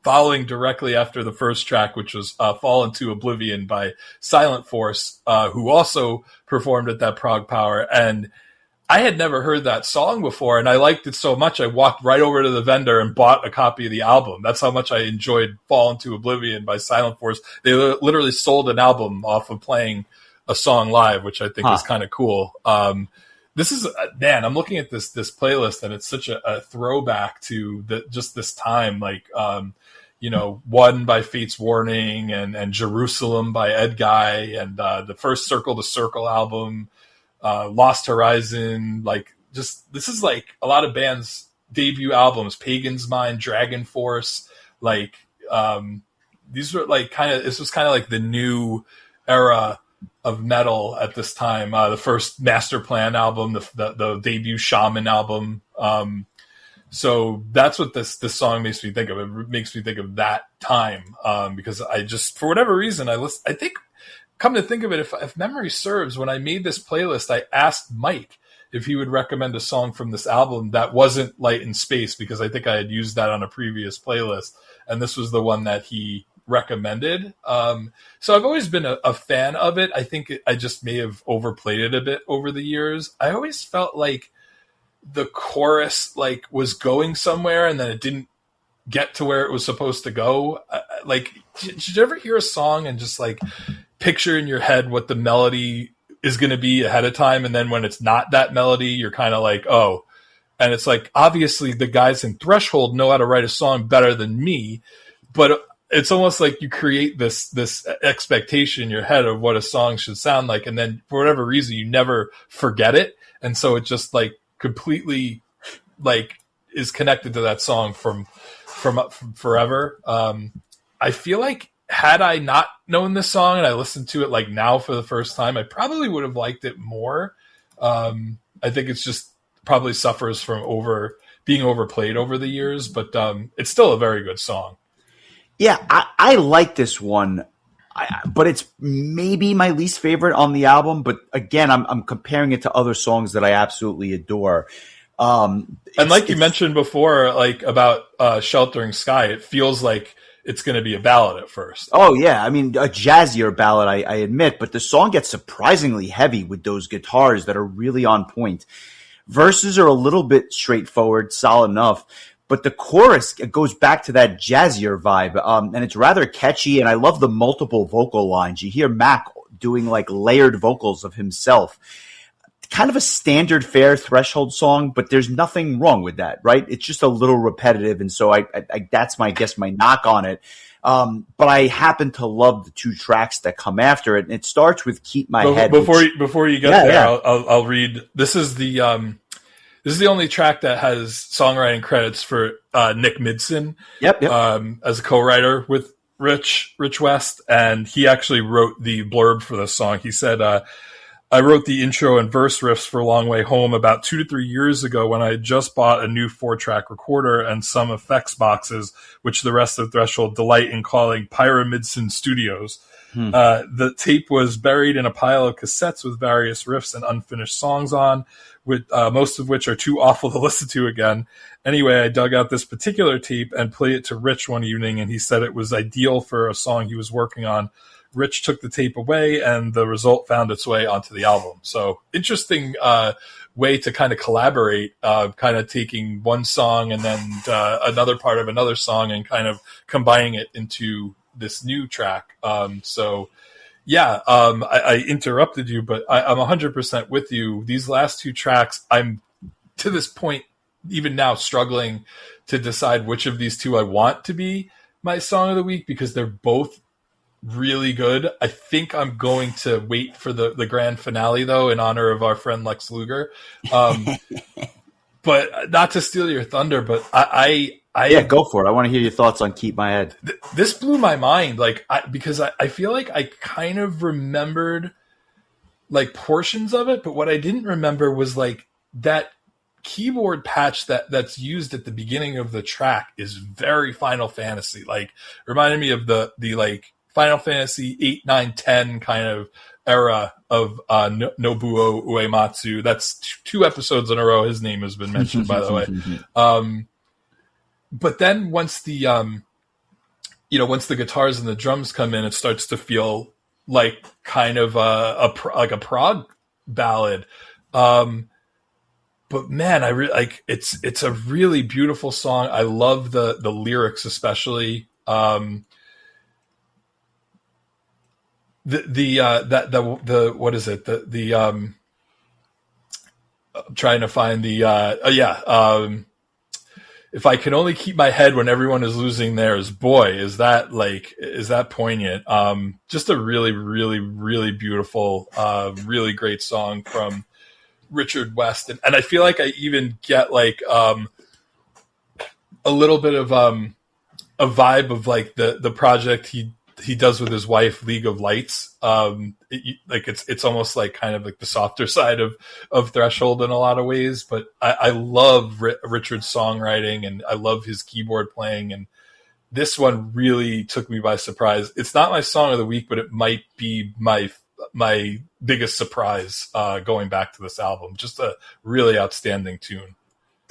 following directly after the first track, which was Fall Into Oblivion by Silent Force, who also performed at that Prog Power. And I had never heard that song before, and I liked it so much I walked right over to the vendor and bought a copy of the album. That's how much I enjoyed Fall Into Oblivion by Silent Force. They literally sold an album off of playing a song live, which I think is kind of cool. This is, man, I'm looking at this playlist, and it's such a throwback to just this time, like, One by Fate's Warning and Jerusalem by Ed Guy, and the first Circle to Circle album, Lost Horizon, like just this is like a lot of bands' debut albums, Pagan's Mind, Dragon Force, like these were like this was kind of like the new era of metal at this time. The first Master Plan album, the debut Shaman album. So that's what this song makes me think of. It makes me think of that time because I just, for whatever reason, I think, come to think of it, if memory serves, when I made this playlist, I asked Mike if he would recommend a song from this album that wasn't Light in Space, because I think I had used that on a previous playlist, and this was the one that he recommended. So I've always been a fan of it. I think I just may have overplayed it a bit over the years. I always felt like the chorus like was going somewhere, and then it didn't get to where it was supposed to go. Like, did you ever hear a song and just like picture in your head what the melody is going to be ahead of time. And then when it's not that melody, you're kind of like, oh, and it's like, obviously the guys in Threshold know how to write a song better than me, but it's almost like you create this expectation in your head of what a song should sound like. And then for whatever reason, you never forget it. And so it just like completely like is connected to that song from forever. I feel like had I not known this song and I listened to it like now for the first time, I probably would have liked it more. I think it's just probably suffers from being overplayed over the years, but it's still a very good song. Yeah, I like this one, but it's maybe my least favorite on the album. But again, I'm comparing it to other songs that I absolutely adore. And like you mentioned before, like about Sheltering Sky, it feels like it's going to be a ballad at first. Oh, yeah. I mean, a jazzier ballad, I admit, but the song gets surprisingly heavy with those guitars that are really on point. Verses are a little bit straightforward, solid enough, but the chorus it goes back to that jazzier vibe, and it's rather catchy, and I love the multiple vocal lines. You hear Mac doing like layered vocals of himself. Kind of a standard fare Threshold song, but there's nothing wrong with that, right? It's just a little repetitive, and so I that's my knock on it. But I happen to love the two tracks that come after it, and it starts with "Keep My Head." Before you get there, yeah. I'll read. This is the only track that has songwriting credits for Nick Midson. Yep. As a co-writer with Rich West, and he actually wrote the blurb for this song. He said, I wrote the intro and verse riffs for Long Way Home about 2 to 3 years ago when I had just bought a new 4-track recorder and some effects boxes, which the rest of Threshold delight in calling Pyramidson Studios. The tape was buried in a pile of cassettes with various riffs and unfinished songs on, with most of which are too awful to listen to again. Anyway, I dug out this particular tape and played it to Rich one evening, and he said it was ideal for a song he was working on. Rich took the tape away, and the result found its way onto the album. So interesting way to kind of collaborate, kind of taking one song and then another part of another song and kind of combining it into this new track. I interrupted you, but I'm 100% with you. These last two tracks, I'm to this point, even now, struggling to decide which of these two I want to be my song of the week because they're both really good. I think I'm going to wait for the grand finale, though, in honor of our friend Lex Luger. But not to steal your thunder, but I go for it. I want to hear your thoughts on Keep My Head. This blew my mind, because I feel like I kind of remembered like portions of it, but what I didn't remember was like that keyboard patch that's used at the beginning of the track is very Final Fantasy. Like reminded me of the like Final Fantasy 8, 9, 10 kind of era of Nobuo Uematsu. That's two episodes in a row. His name has been mentioned, by the way. But then once the once the guitars and the drums come in, it starts to feel like kind of a prog ballad. But man, I really like it's a really beautiful song. I love the lyrics, especially. What is it? I'm trying to find if I can only keep my head when everyone is losing theirs, boy, is that poignant. Just a really, really, really beautiful, really great song from Richard West. And I feel like I even get like, a little bit of, a vibe of like the project he does with his wife, League of Lights. It's almost like kind of like the softer side of Threshold in a lot of ways, but I love Richard's songwriting and I love his keyboard playing. And this one really took me by surprise. It's not my song of the week, but it might be my biggest surprise, going back to this album. Just a really outstanding tune.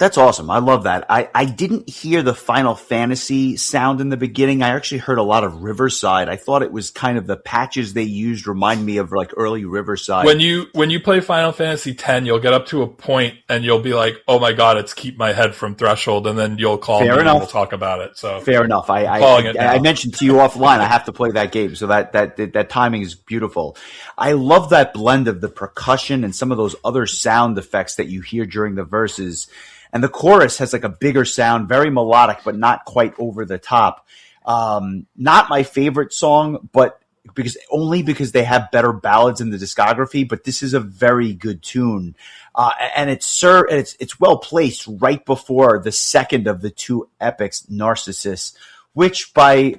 That's awesome. I love that. I didn't hear the Final Fantasy sound in the beginning. I actually heard a lot of Riverside. I thought it was kind of the patches they used remind me of like early Riverside. When you play Final Fantasy X, you'll get up to a point and you'll be like, "Oh my god, it's Keep My Head from Threshold," and then you'll call me and we'll talk about it. So fair enough. I mentioned to you offline I have to play that game, so that timing is beautiful. I love that blend of the percussion and some of those other sound effects that you hear during the verses. And the chorus has like a bigger sound, very melodic, but not quite over the top. Not my favorite song, but because they have better ballads in the discography. But this is a very good tune, and it's well placed right before the second of the two epics, Narcissus, which by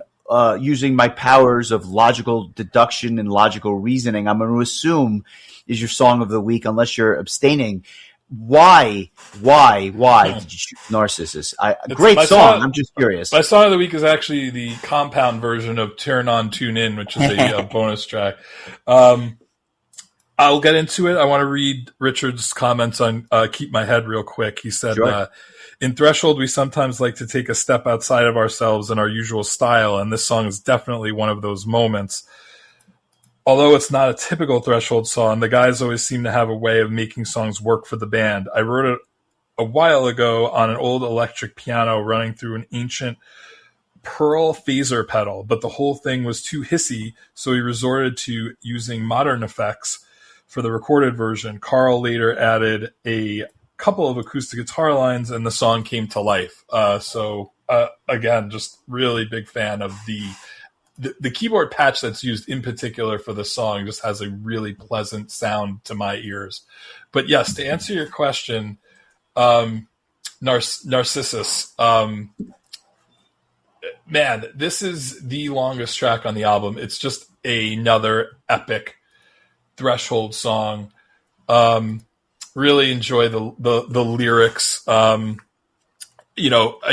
using my powers of logical deduction and logical reasoning, I'm going to assume is your song of the week, unless you're abstaining. Why did you choose Narcissus? Great song. I'm just curious. My song of the week is actually the compound version of Turn On, Tune In, which is a bonus track. I'll get into it. I want to read Richard's comments on Keep My Head real quick. He said, sure. In Threshold, we sometimes like to take a step outside of ourselves and our usual style, and this song is definitely one of those moments. Although it's not a typical Threshold song, the guys always seem to have a way of making songs work for the band. I wrote it a while ago on an old electric piano running through an ancient Pearl phaser pedal, but the whole thing was too hissy, so we resorted to using modern effects for the recorded version. Carl later added a couple of acoustic guitar lines, and the song came to life. Again, just really big fan of the keyboard patch that's used in particular for the song. Just has a really pleasant sound to my ears. But yes, to answer your question, Narcissus, man, this is the longest track on the album. It's just another epic Threshold song. Really enjoy the lyrics. I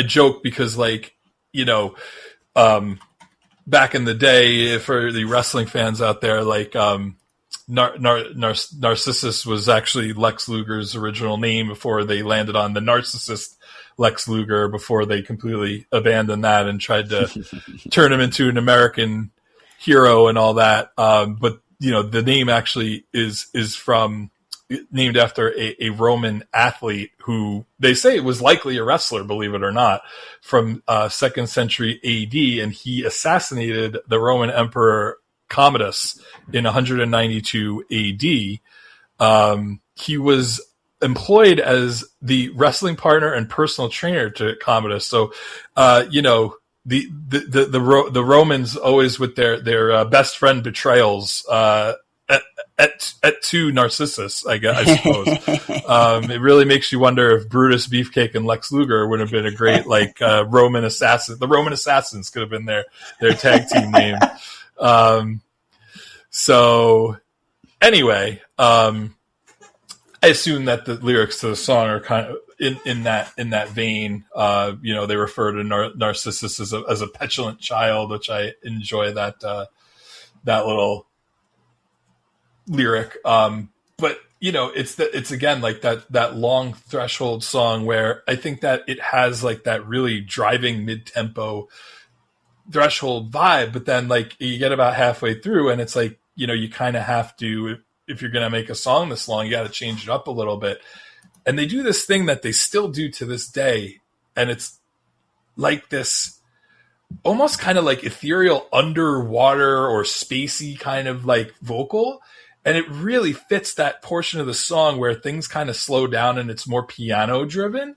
joke because back in the day, for the wrestling fans out there, Narcissus was actually Lex Luger's original name before they landed on the narcissist Lex Luger, before they completely abandoned that and tried to turn him into an American hero and all that. But the name actually is named after a Roman athlete who they say was likely a wrestler, believe it or not, from 2nd century AD, and he assassinated the Roman Emperor Commodus in 192 AD. He was employed as the wrestling partner and personal trainer to Commodus. So, the Romans always with their best friend betrayals, to Narcissus, I suppose. It really makes you wonder if Brutus Beefcake and Lex Luger would have been a great Roman assassin. The Roman Assassins could have been their tag team name. So anyway, I assume that the lyrics to the song are kind of in that vein. They refer to Narcissus as a petulant child, which I enjoy that little lyric. But it's again like that long Threshold song where I think that it has like that really driving mid-tempo Threshold vibe, but then you get about halfway through and it's like, you kind of have to, if you're going to make a song this long, you got to change it up a little bit. And they do this thing that they still do to this day, and it's like this almost kind of like ethereal underwater or spacey kind of like vocal. And it really fits that portion of the song where things kind of slow down and it's more piano driven.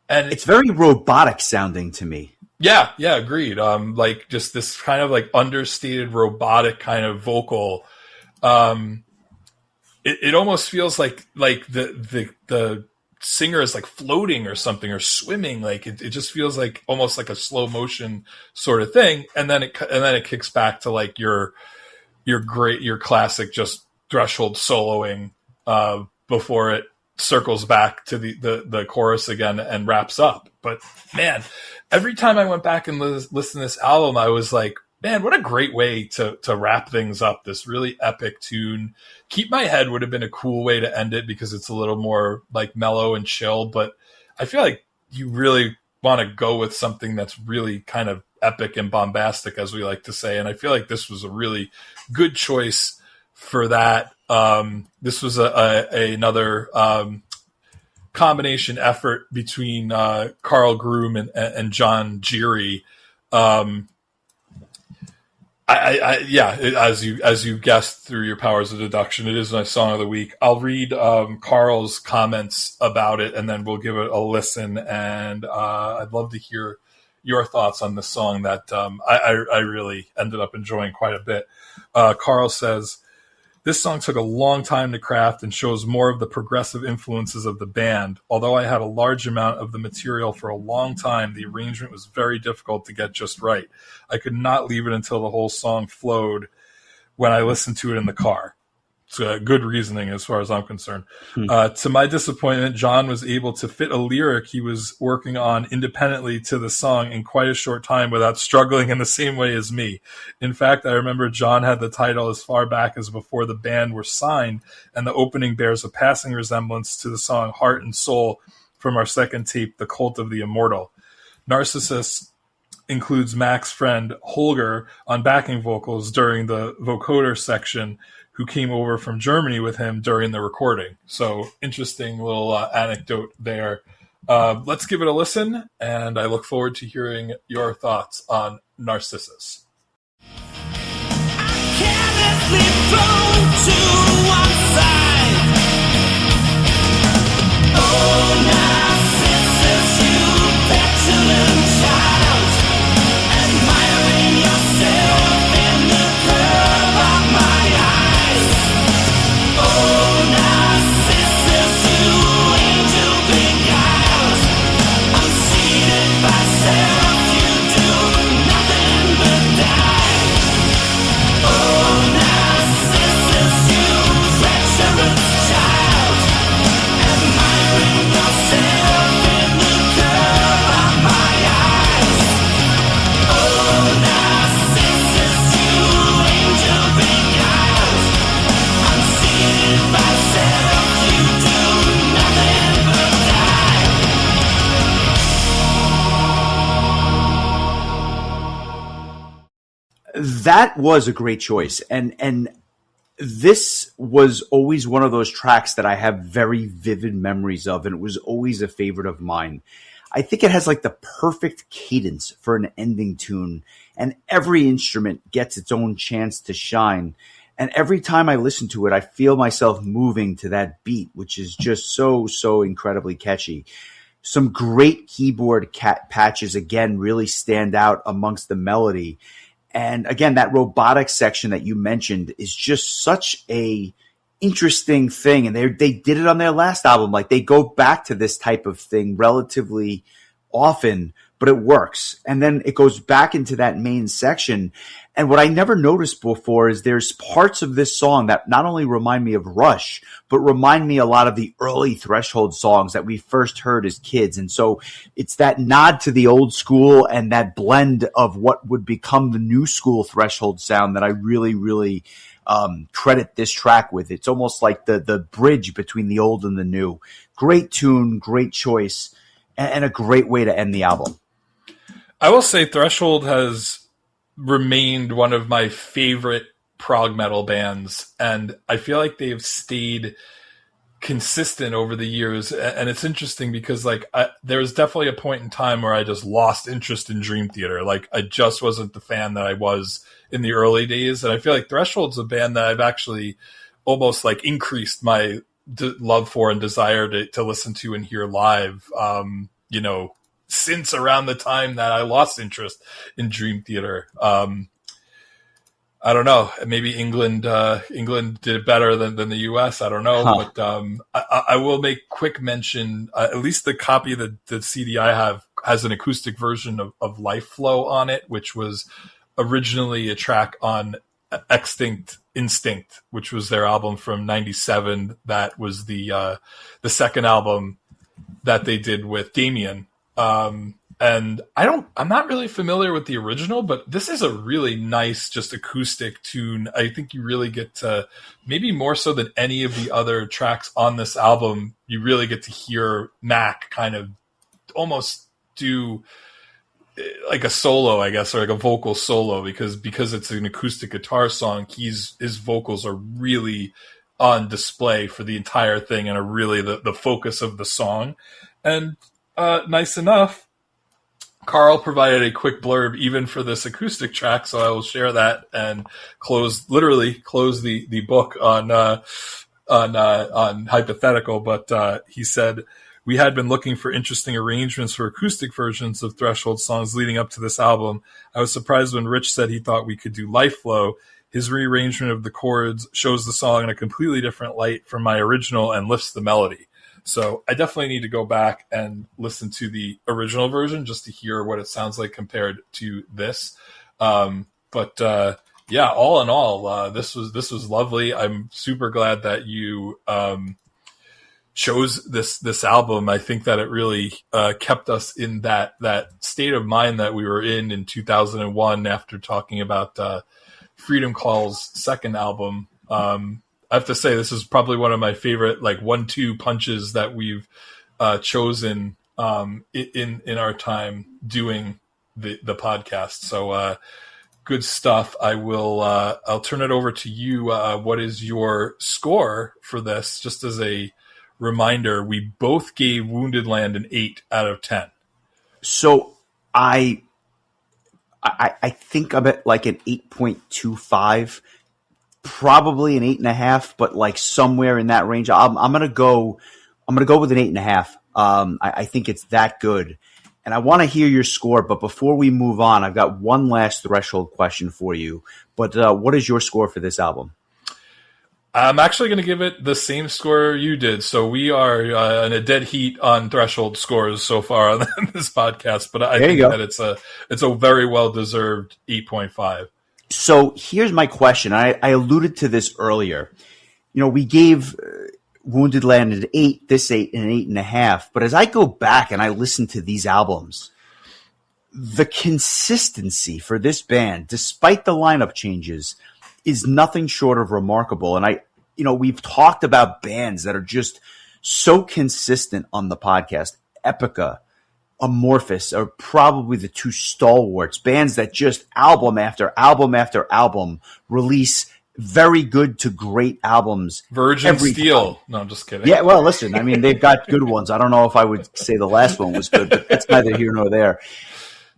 And it's very robotic sounding to me. Yeah, agreed. Just this kind of like understated robotic kind of vocal. It almost feels like the singer is like floating or something, or swimming. It just feels like almost like a slow motion sort of thing. And then it kicks back to like your classic just Threshold soloing before it circles back to the chorus again and wraps up. But man, every time I went back and listened to this album, I was like, man, what a great way to wrap things up. This really epic tune. Keep My Head would have been a cool way to end it because it's a little more like mellow and chill, but I feel like you really want to go with something that's really kind of epic and bombastic, as we like to say. And I feel like this was a really good choice for that. This was another combination effort between Carl Groom and John Geary. As you guessed through your powers of deduction, it is my song of the week. I'll read Carl's comments about it, and then we'll give it a listen. And I'd love to hear your thoughts on this song that I really ended up enjoying quite a bit. Carl says, "This song took a long time to craft and shows more of the progressive influences of the band. Although I had a large amount of the material for a long time, the arrangement was very difficult to get just right. I could not leave it until the whole song flowed when I listened to it in the car." It's good reasoning as far as I'm concerned. To my disappointment, John was able to fit a lyric he was working on independently to the song in quite a short time without struggling in the same way as me. In fact, I remember John had the title as far back as before the band were signed, and the opening bears a passing resemblance to the song Heart and Soul from our second tape, The Cult of the Immortal. Narcissus includes Mac's friend Holger on backing vocals during the vocoder section, who came over from Germany with him during the recording. So interesting little anecdote there. Let's give it a listen, and I look forward to hearing your thoughts on Narcissus. Carelessly thrown to one side. Oh, Narcissus, you petulant child, admiring yourself in the curve of my eyes. Oh, Narcissus, you angel beguiled, unseated by self, you do nothing but die. Oh, Narcissus, you treacherous child, admiring yourself in the curve of my eyes. Oh, Narcissus, you angel beguiled, unseated by self, you do nothing but die. That was a great choice, and this was always one of those tracks that I have very vivid memories of, and it was always a favorite of mine. I think it has like the perfect cadence for an ending tune, and every instrument gets its own chance to shine. And every time I listen to it, I feel myself moving to that beat, which is just so incredibly catchy. Some great keyboard patches, again, really stand out amongst the melody. And again, that robotics section that you mentioned is just such a interesting thing. And they did it on their last album. Like, they go back to this type of thing relatively often, but it works. And then it goes back into that main section. And what I never noticed before is there's parts of this song that not only remind me of Rush, but remind me a lot of the early Threshold songs that we first heard as kids. And so it's that nod to the old school and that blend of what would become the new school Threshold sound that I really credit this track with. It's almost like the bridge between the old and the new. Great tune, great choice, and a great way to end the album. I will say Threshold has remained one of my favorite prog metal bands, and I feel like they've stayed consistent over the years. And it's interesting because there was definitely a point in time where I just lost interest in Dream Theater. Like, I just wasn't the fan that I was in the early days. And I feel like Threshold's a band that I've actually almost like increased my love for and desire to listen to and hear live, since around the time that I lost interest in Dream Theater. I don't know. Maybe England did better than the US. I don't know. But I will make quick mention, at least the copy of the CD I have has an acoustic version of Life Flow on it, which was originally a track on Extinct Instinct, which was their album from '97. That was the second album that they did with Damien. And I'm not really familiar with the original, but this is a really nice, just acoustic tune. I think you really get to, maybe more so than any of the other tracks on this album, you really get to hear Mac kind of almost do like a solo, I guess, or like a vocal solo, because it's an acoustic guitar song. His vocals are really on display for the entire thing and are really the focus of the song. And nice enough, Carl provided a quick blurb even for this acoustic track, so I will share that and close the book on Hypothetical. But he said, we had been looking for interesting arrangements for acoustic versions of Threshold songs leading up to this album. I was surprised when Rich said he thought we could do Life Flow. His rearrangement of the chords shows the song in a completely different light from my original and lifts the melody. So I definitely need to go back and listen to the original version just to hear what it sounds like compared to this. Yeah, all in all, this was lovely. I'm super glad that you chose this album. I think that it really kept us in that state of mind that we were in 2001 after talking about Freedom Call's second album. I have to say this is probably one of my favorite like 1-2 punches that we've chosen in our time doing the podcast. So good stuff. I'll turn it over to you. What is your score for this? Just as a reminder, we both gave Wounded Land an 8 out of 10. So I think I'm at like an 8.25, probably an 8.5, but like somewhere in that range. I'm gonna go with an 8.5. I think it's that good, and I want to hear your score. But before we move on, I've got one last Threshold question for you. But what is your score for this album? I'm actually going to give it the same score you did. So we are in a dead heat on Threshold scores so far on this podcast. But I think that it's a very well deserved 8.5. So here's my question. I alluded to this earlier. You know, we gave Wounded Land an 8, this 8, and an 8.5. But as I go back and I listen to these albums, the consistency for this band, despite the lineup changes, is nothing short of remarkable. And we've talked about bands that are just so consistent on the podcast. Epica, Amorphous are probably the two stalwarts, bands that just album after album after album release very good to great albums. Virgin Steel. Time. No, I'm just kidding. Yeah, well, listen, I mean, they've got good ones. I don't know if I would say the last one was good, but that's neither here nor there.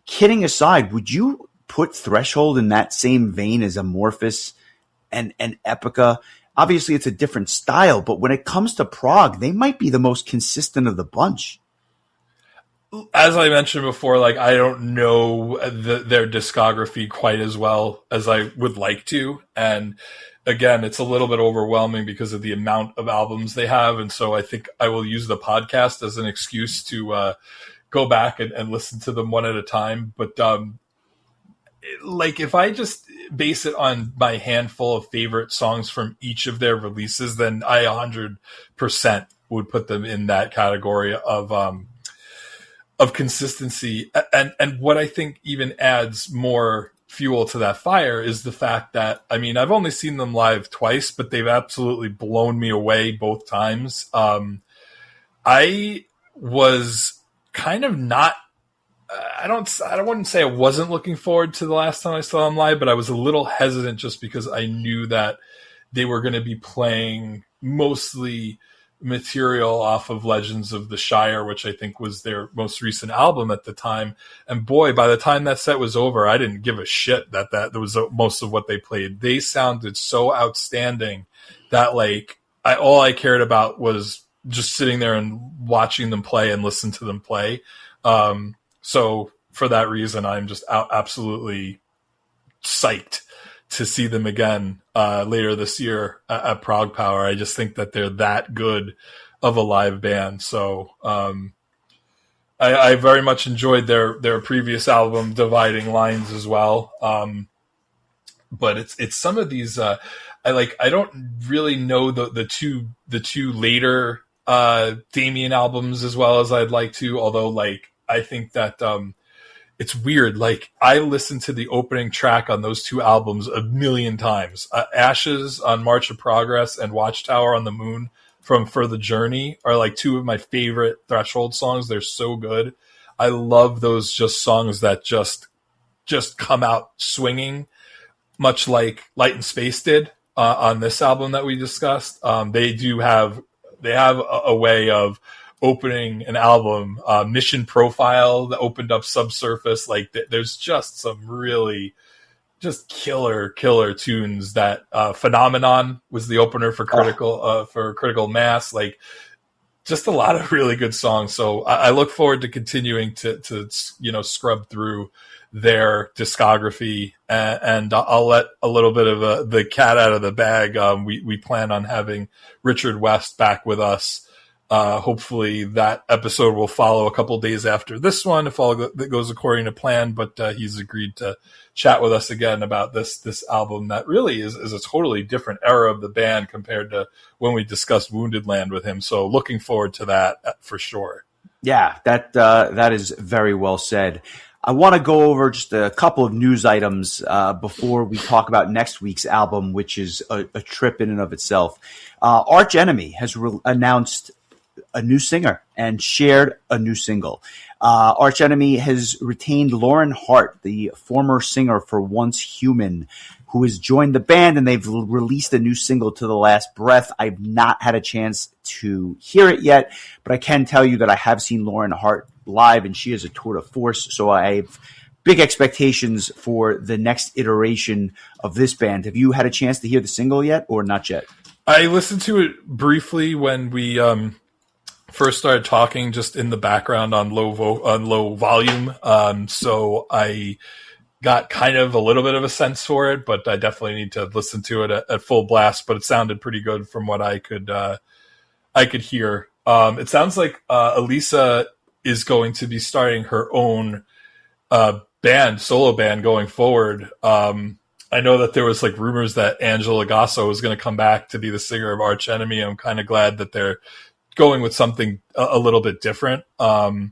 Kidding aside, would you put Threshold in that same vein as Amorphous and Epica? Obviously, it's a different style, but when it comes to prog, they might be the most consistent of the bunch. As I mentioned before, like I don't know their discography quite as well as I would like to, and again, it's a little bit overwhelming because of the amount of albums they have, and so I think I will use the podcast as an excuse to go back and listen to them one at a time. But like if I just base it on my handful of favorite songs from each of their releases, then I 100% would put them in that category of consistency. And what I think even adds more fuel to that fire is the fact that, I mean, I've only seen them live twice, but they've absolutely blown me away both times. I was kind of not, I wouldn't say I wasn't looking forward to the last time I saw them live, but I was a little hesitant just because I knew that they were going to be playing mostly material off of Legends of the Shire, which I think was their most recent album at the time. And boy, by the time that set was over, I didn't give a shit that was most of what they played. They sounded so outstanding that like all I cared about was just sitting there and watching them play and listen to them play. So for that reason, I'm just absolutely psyched to see them again later this year at Prague Power. I just think that they're that good of a live band. So I very much enjoyed their previous album, Dividing Lines, as well. But it's some of these I don't really know the two later Damien albums as well as I'd like to. Although like I think that it's weird. Like I listened to the opening track on those two albums a million times. Ashes on March of Progress and Watchtower on the Moon, from For the Journey are like two of my favorite Threshold songs. They're so good. I love those just songs that just come out swinging, much like Light and Space did on this album that we discussed. They have a way of opening an album. Mission Profile that opened up Subsurface. Like there's just some really just killer tunes. That Phenomenon was the opener for Critical Mass. Like just a lot of really good songs. So I look forward to continuing to scrub through their discography, and I'll let a little bit of the cat out of the bag. We plan on having Richard West back with us. Hopefully that episode will follow a couple days after this one, if all goes according to plan. But he's agreed to chat with us again about this album that really is a totally different era of the band compared to when we discussed Wounded Land with him. So looking forward to that for sure. Yeah, that is very well said. I want to go over just a couple of news items before we talk about next week's album, which is a trip in and of itself. Arch Enemy has announced a new singer and shared a new single. Arch Enemy has retained Lauren Hart, the former singer for Once Human, who has joined the band, and they've released a new single, To the Last Breath. I've not had a chance to hear it yet, but I can tell you that I have seen Lauren Hart live, and she is a tour de force. So I have big expectations for the next iteration of this band. Have you had a chance to hear the single yet, or not yet? I listened to it briefly when we first started talking, just in the background on low volume. So I got kind of a little bit of a sense for it, but I definitely need to listen to it at full blast. But it sounded pretty good from what I could hear. It sounds like Elisa is going to be starting her own solo band going forward. I know that there was like rumors that Angela Gasso was going to come back to be the singer of Arch Enemy. I'm kind of glad that they're going with something a little bit different. And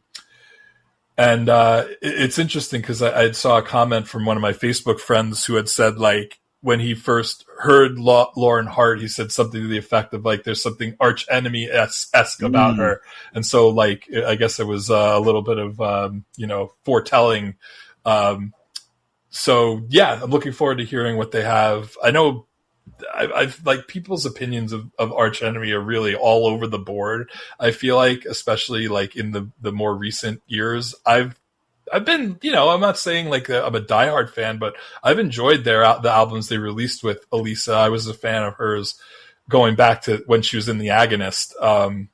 it's interesting because I saw a comment from one of my Facebook friends who had said, like, when he first heard Lauren Hart, he said something to the effect of, like, there's something Arch Enemy-esque about her. And so, like, I guess it was a little bit of, foretelling. So, yeah, I'm looking forward to hearing what they have. I know I've like people's opinions of Arch Enemy are really all over the board. I feel like, especially like in the more recent years, I've been, I'm not saying like I'm a diehard fan, but I've enjoyed the albums they released with Elisa. I was a fan of hers going back to when she was in The Agonist.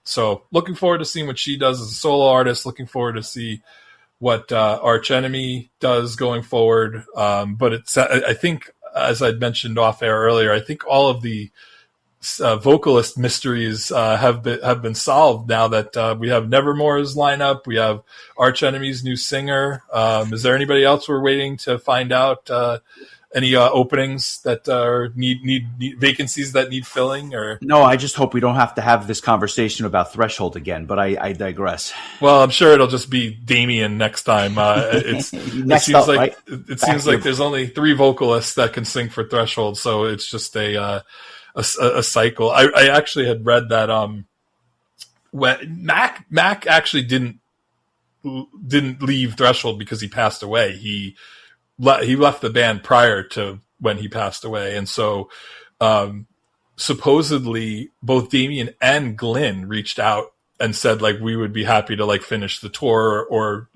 So looking forward to seeing what she does as a solo artist. Looking forward to see what Arch Enemy does going forward. But I think, as I'd mentioned off air earlier, I think all of the vocalist mysteries have been solved now that we have Nevermore's lineup. We have Arch Enemy's new singer. Is there anybody else we're waiting to find out? Any openings that need vacancies that need filling? Or no, I just hope we don't have to have this conversation about Threshold again. But I digress. Well, I'm sure it'll just be Damien next time. It seems like there's only 3 vocalists that can sing for Threshold, so it's just a cycle. I actually had read that when Mac actually didn't leave Threshold because he passed away. He left the band prior to when he passed away. And so supposedly both Damien and Glyn reached out and said, like, we would be happy to like finish the tour or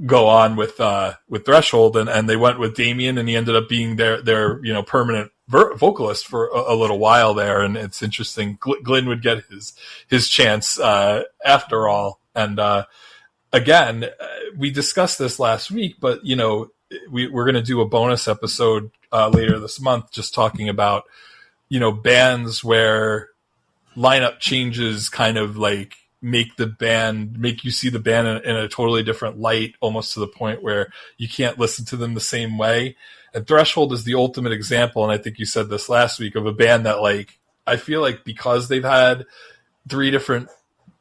go on with Threshold. And they went with Damien, and he ended up being their permanent vocalist for a little while there. And it's interesting. Glyn would get his chance after all. And again, we discussed this last week, but we're going to do a bonus episode later this month, just talking about bands where lineup changes kind of like make you see the band in a totally different light, almost to the point where you can't listen to them the same way. And Threshold is the ultimate example, and I think you said this last week, of a band that, like, I feel like because they've had 3 different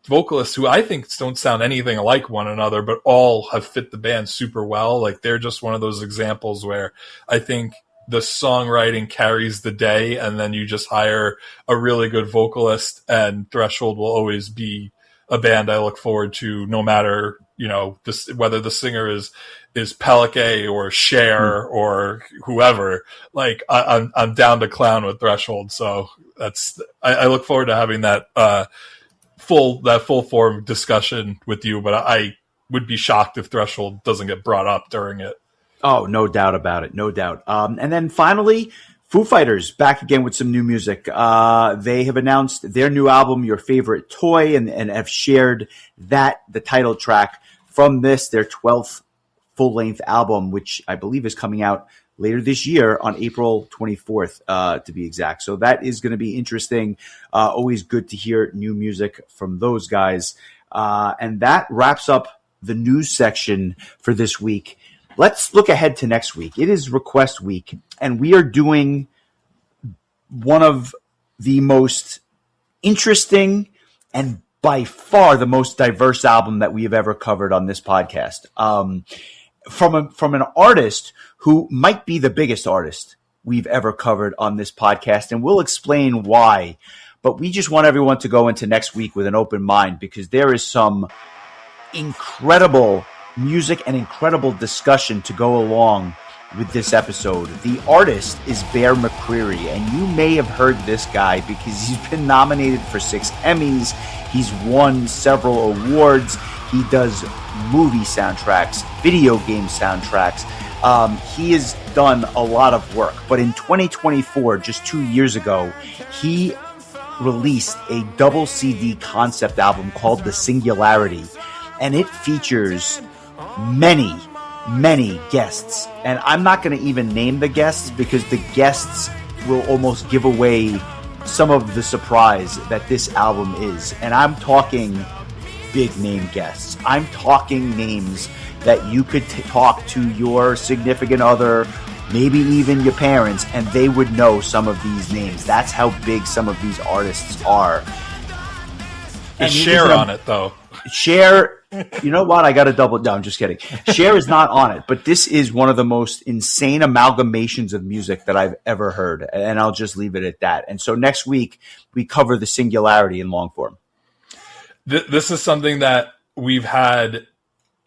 vocalists who I think don't sound anything like one another, but all have fit the band super well. Like, they're just one of those examples where I think the songwriting carries the day, and then you just hire a really good vocalist, and Threshold will always be a band I look forward to, no matter, whether the singer is Pelike or Cher or whoever. Like, I'm down to clown with Threshold. So I look forward to having that full form discussion with you, but I would be shocked if Threshold doesn't get brought up during it. Oh, no doubt about it. No doubt. And then finally, Foo Fighters back again with some new music. They have announced their new album, Your Favorite Toy, and have shared the title track from their 12th full-length album, which I believe is coming out later this year on April 24th, to be exact. So that is going to be interesting. Always good to hear new music from those guys. And that wraps up the news section for this week. Let's look ahead to next week. It is request week, and we are doing one of the most interesting and by far the most diverse album that we have ever covered on this podcast. From an artist who might be the biggest artist we've ever covered on this podcast, and we'll explain why. But we just want everyone to go into next week with an open mind, because there is some incredible music and incredible discussion to go along with this episode. The artist is Bear McCreary, and you may have heard this guy because he's been nominated for 6 Emmys. He's won several awards. He does movie soundtracks, video game soundtracks. He has done a lot of work. But in 2024, just 2 years ago, he released a double CD concept album called The Singularity, and it features many guests. And I'm not going to even name the guests, because the guests will almost give away some of the surprise that this album is. And I'm talking big name guests. I'm talking names that you could talk to your significant other, maybe even your parents, and they would know some of these names. That's how big some of these artists are. And Cher on it, though. Cher, you know what? I got to double. No, I'm just kidding. Cher is not on it, but this is one of the most insane amalgamations of music that I've ever heard, and I'll just leave it at that. And so next week we cover The Singularity in long form. This is something that we've had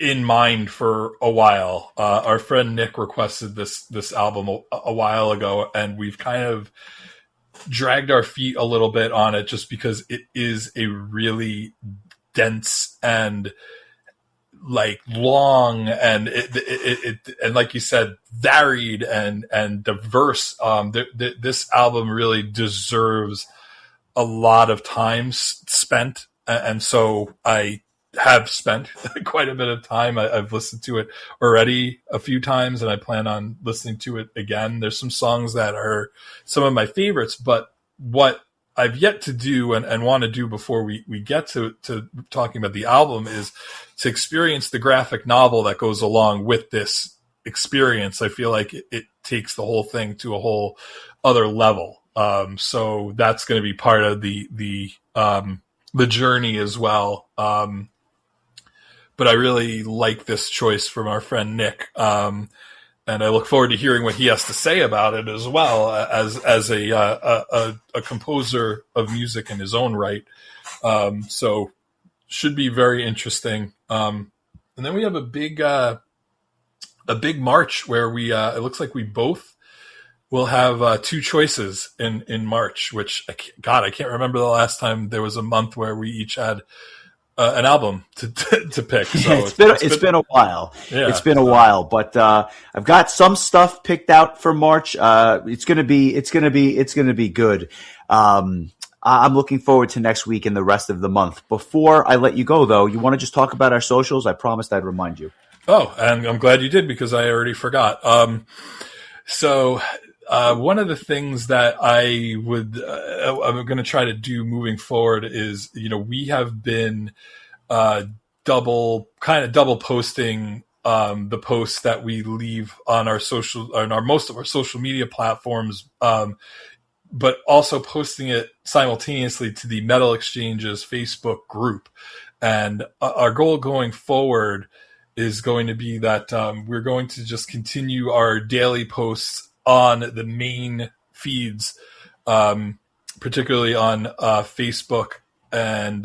in mind for a while. Our friend Nick requested this album a while ago, and we've kind of dragged our feet a little bit on it, just because it is a really dense and like long and it and like you said, varied and diverse. This album really deserves a lot of time spent, and so I have spent quite a bit of time. I've listened to it already a few times, and I plan on listening to it again. There's some songs that are some of my favorites, but what I've yet to do and want to do before we get to talking about the album is to experience the graphic novel that goes along with this experience. I feel like it takes the whole thing to a whole other level. So that's going to be part of the journey as well. But I really like this choice from our friend Nick. And I look forward to hearing what he has to say about it as well, as a composer of music in his own right. So should be very interesting. And then we have a big March where we it looks like we both will have 2 choices in March. Which I can't remember the last time there was a month where we each had an album to pick. So it's been a while. Yeah, it's been a while, but I've got some stuff picked out for March. It's gonna be good. I'm looking forward to next week and the rest of the month. Before I let you go, though, you want to just talk about our socials? I promised I'd remind you. Oh, and I'm glad you did, because I already forgot. So one of the things that I'm going to try to do moving forward is, we have been double posting the posts that we leave on most of our social media platforms, but also posting it simultaneously to the Metal Exchange's Facebook group. And our goal going forward is going to be that we're going to just continue our daily posts on the main feeds, particularly on Facebook and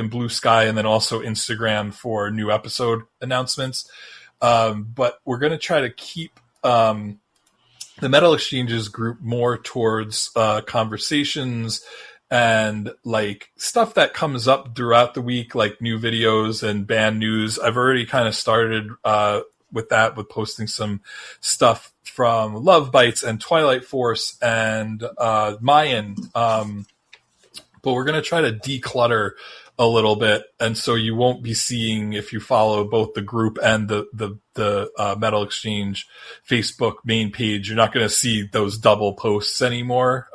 Blue Sky, and then also Instagram for new episode announcements. But we're going to try to keep the Metal Exchanges group more towards conversations and like stuff that comes up throughout the week, like new videos and band news. I've already kind of started with that, with posting some stuff from Love Bites and Twilight Force and Mayan. But we're going to try to declutter a little bit. And so you won't be seeing, if you follow both the group and the Metal Exchange Facebook main page, you're not going to see those double posts anymore.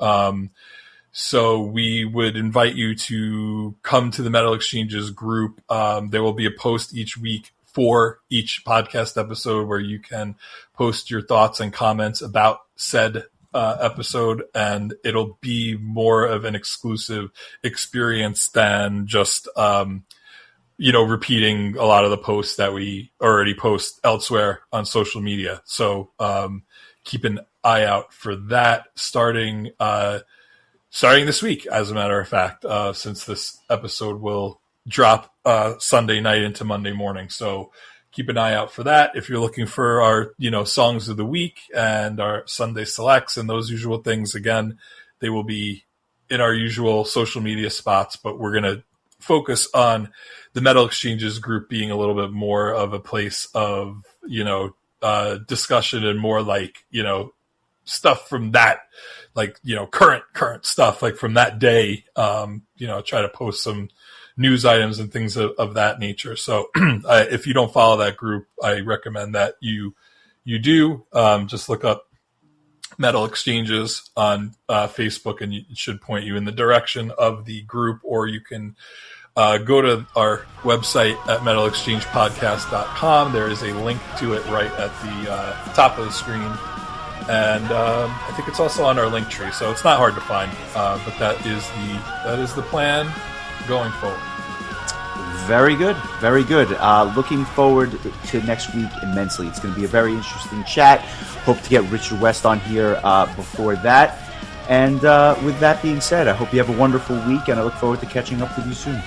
So we would invite you to come to the Metal Exchanges group. There will be a post each week for each podcast episode where you can post your thoughts and comments about said episode, and it'll be more of an exclusive experience than just repeating a lot of the posts that we already post elsewhere on social media. So keep an eye out for that starting this week, as a matter of fact, since this episode will drop Sunday night into Monday morning. So keep an eye out for that. If you're looking for our, songs of the week and our Sunday selects and those usual things, again, they will be in our usual social media spots, but we're going to focus on the Metal Exchanges group being a little bit more of a place of, discussion and more like, stuff from that, like, current stuff, like from that day, try to post some news items and things of that nature. So if you don't follow that group, I recommend that you do. Just look up Metal Exchanges on Facebook, and it should point you in the direction of the group, or you can go to our website at metalexchangepodcast.com. There is a link to it right at the top of the screen. And I think it's also on our link tree, so it's not hard to find. But that is the plan going forward. Very good, very good. Looking forward to next week immensely. It's going to be a very interesting chat. Hope to get Richard West on here before that. And with that being said, I hope you have a wonderful week, and I look forward to catching up with you soon.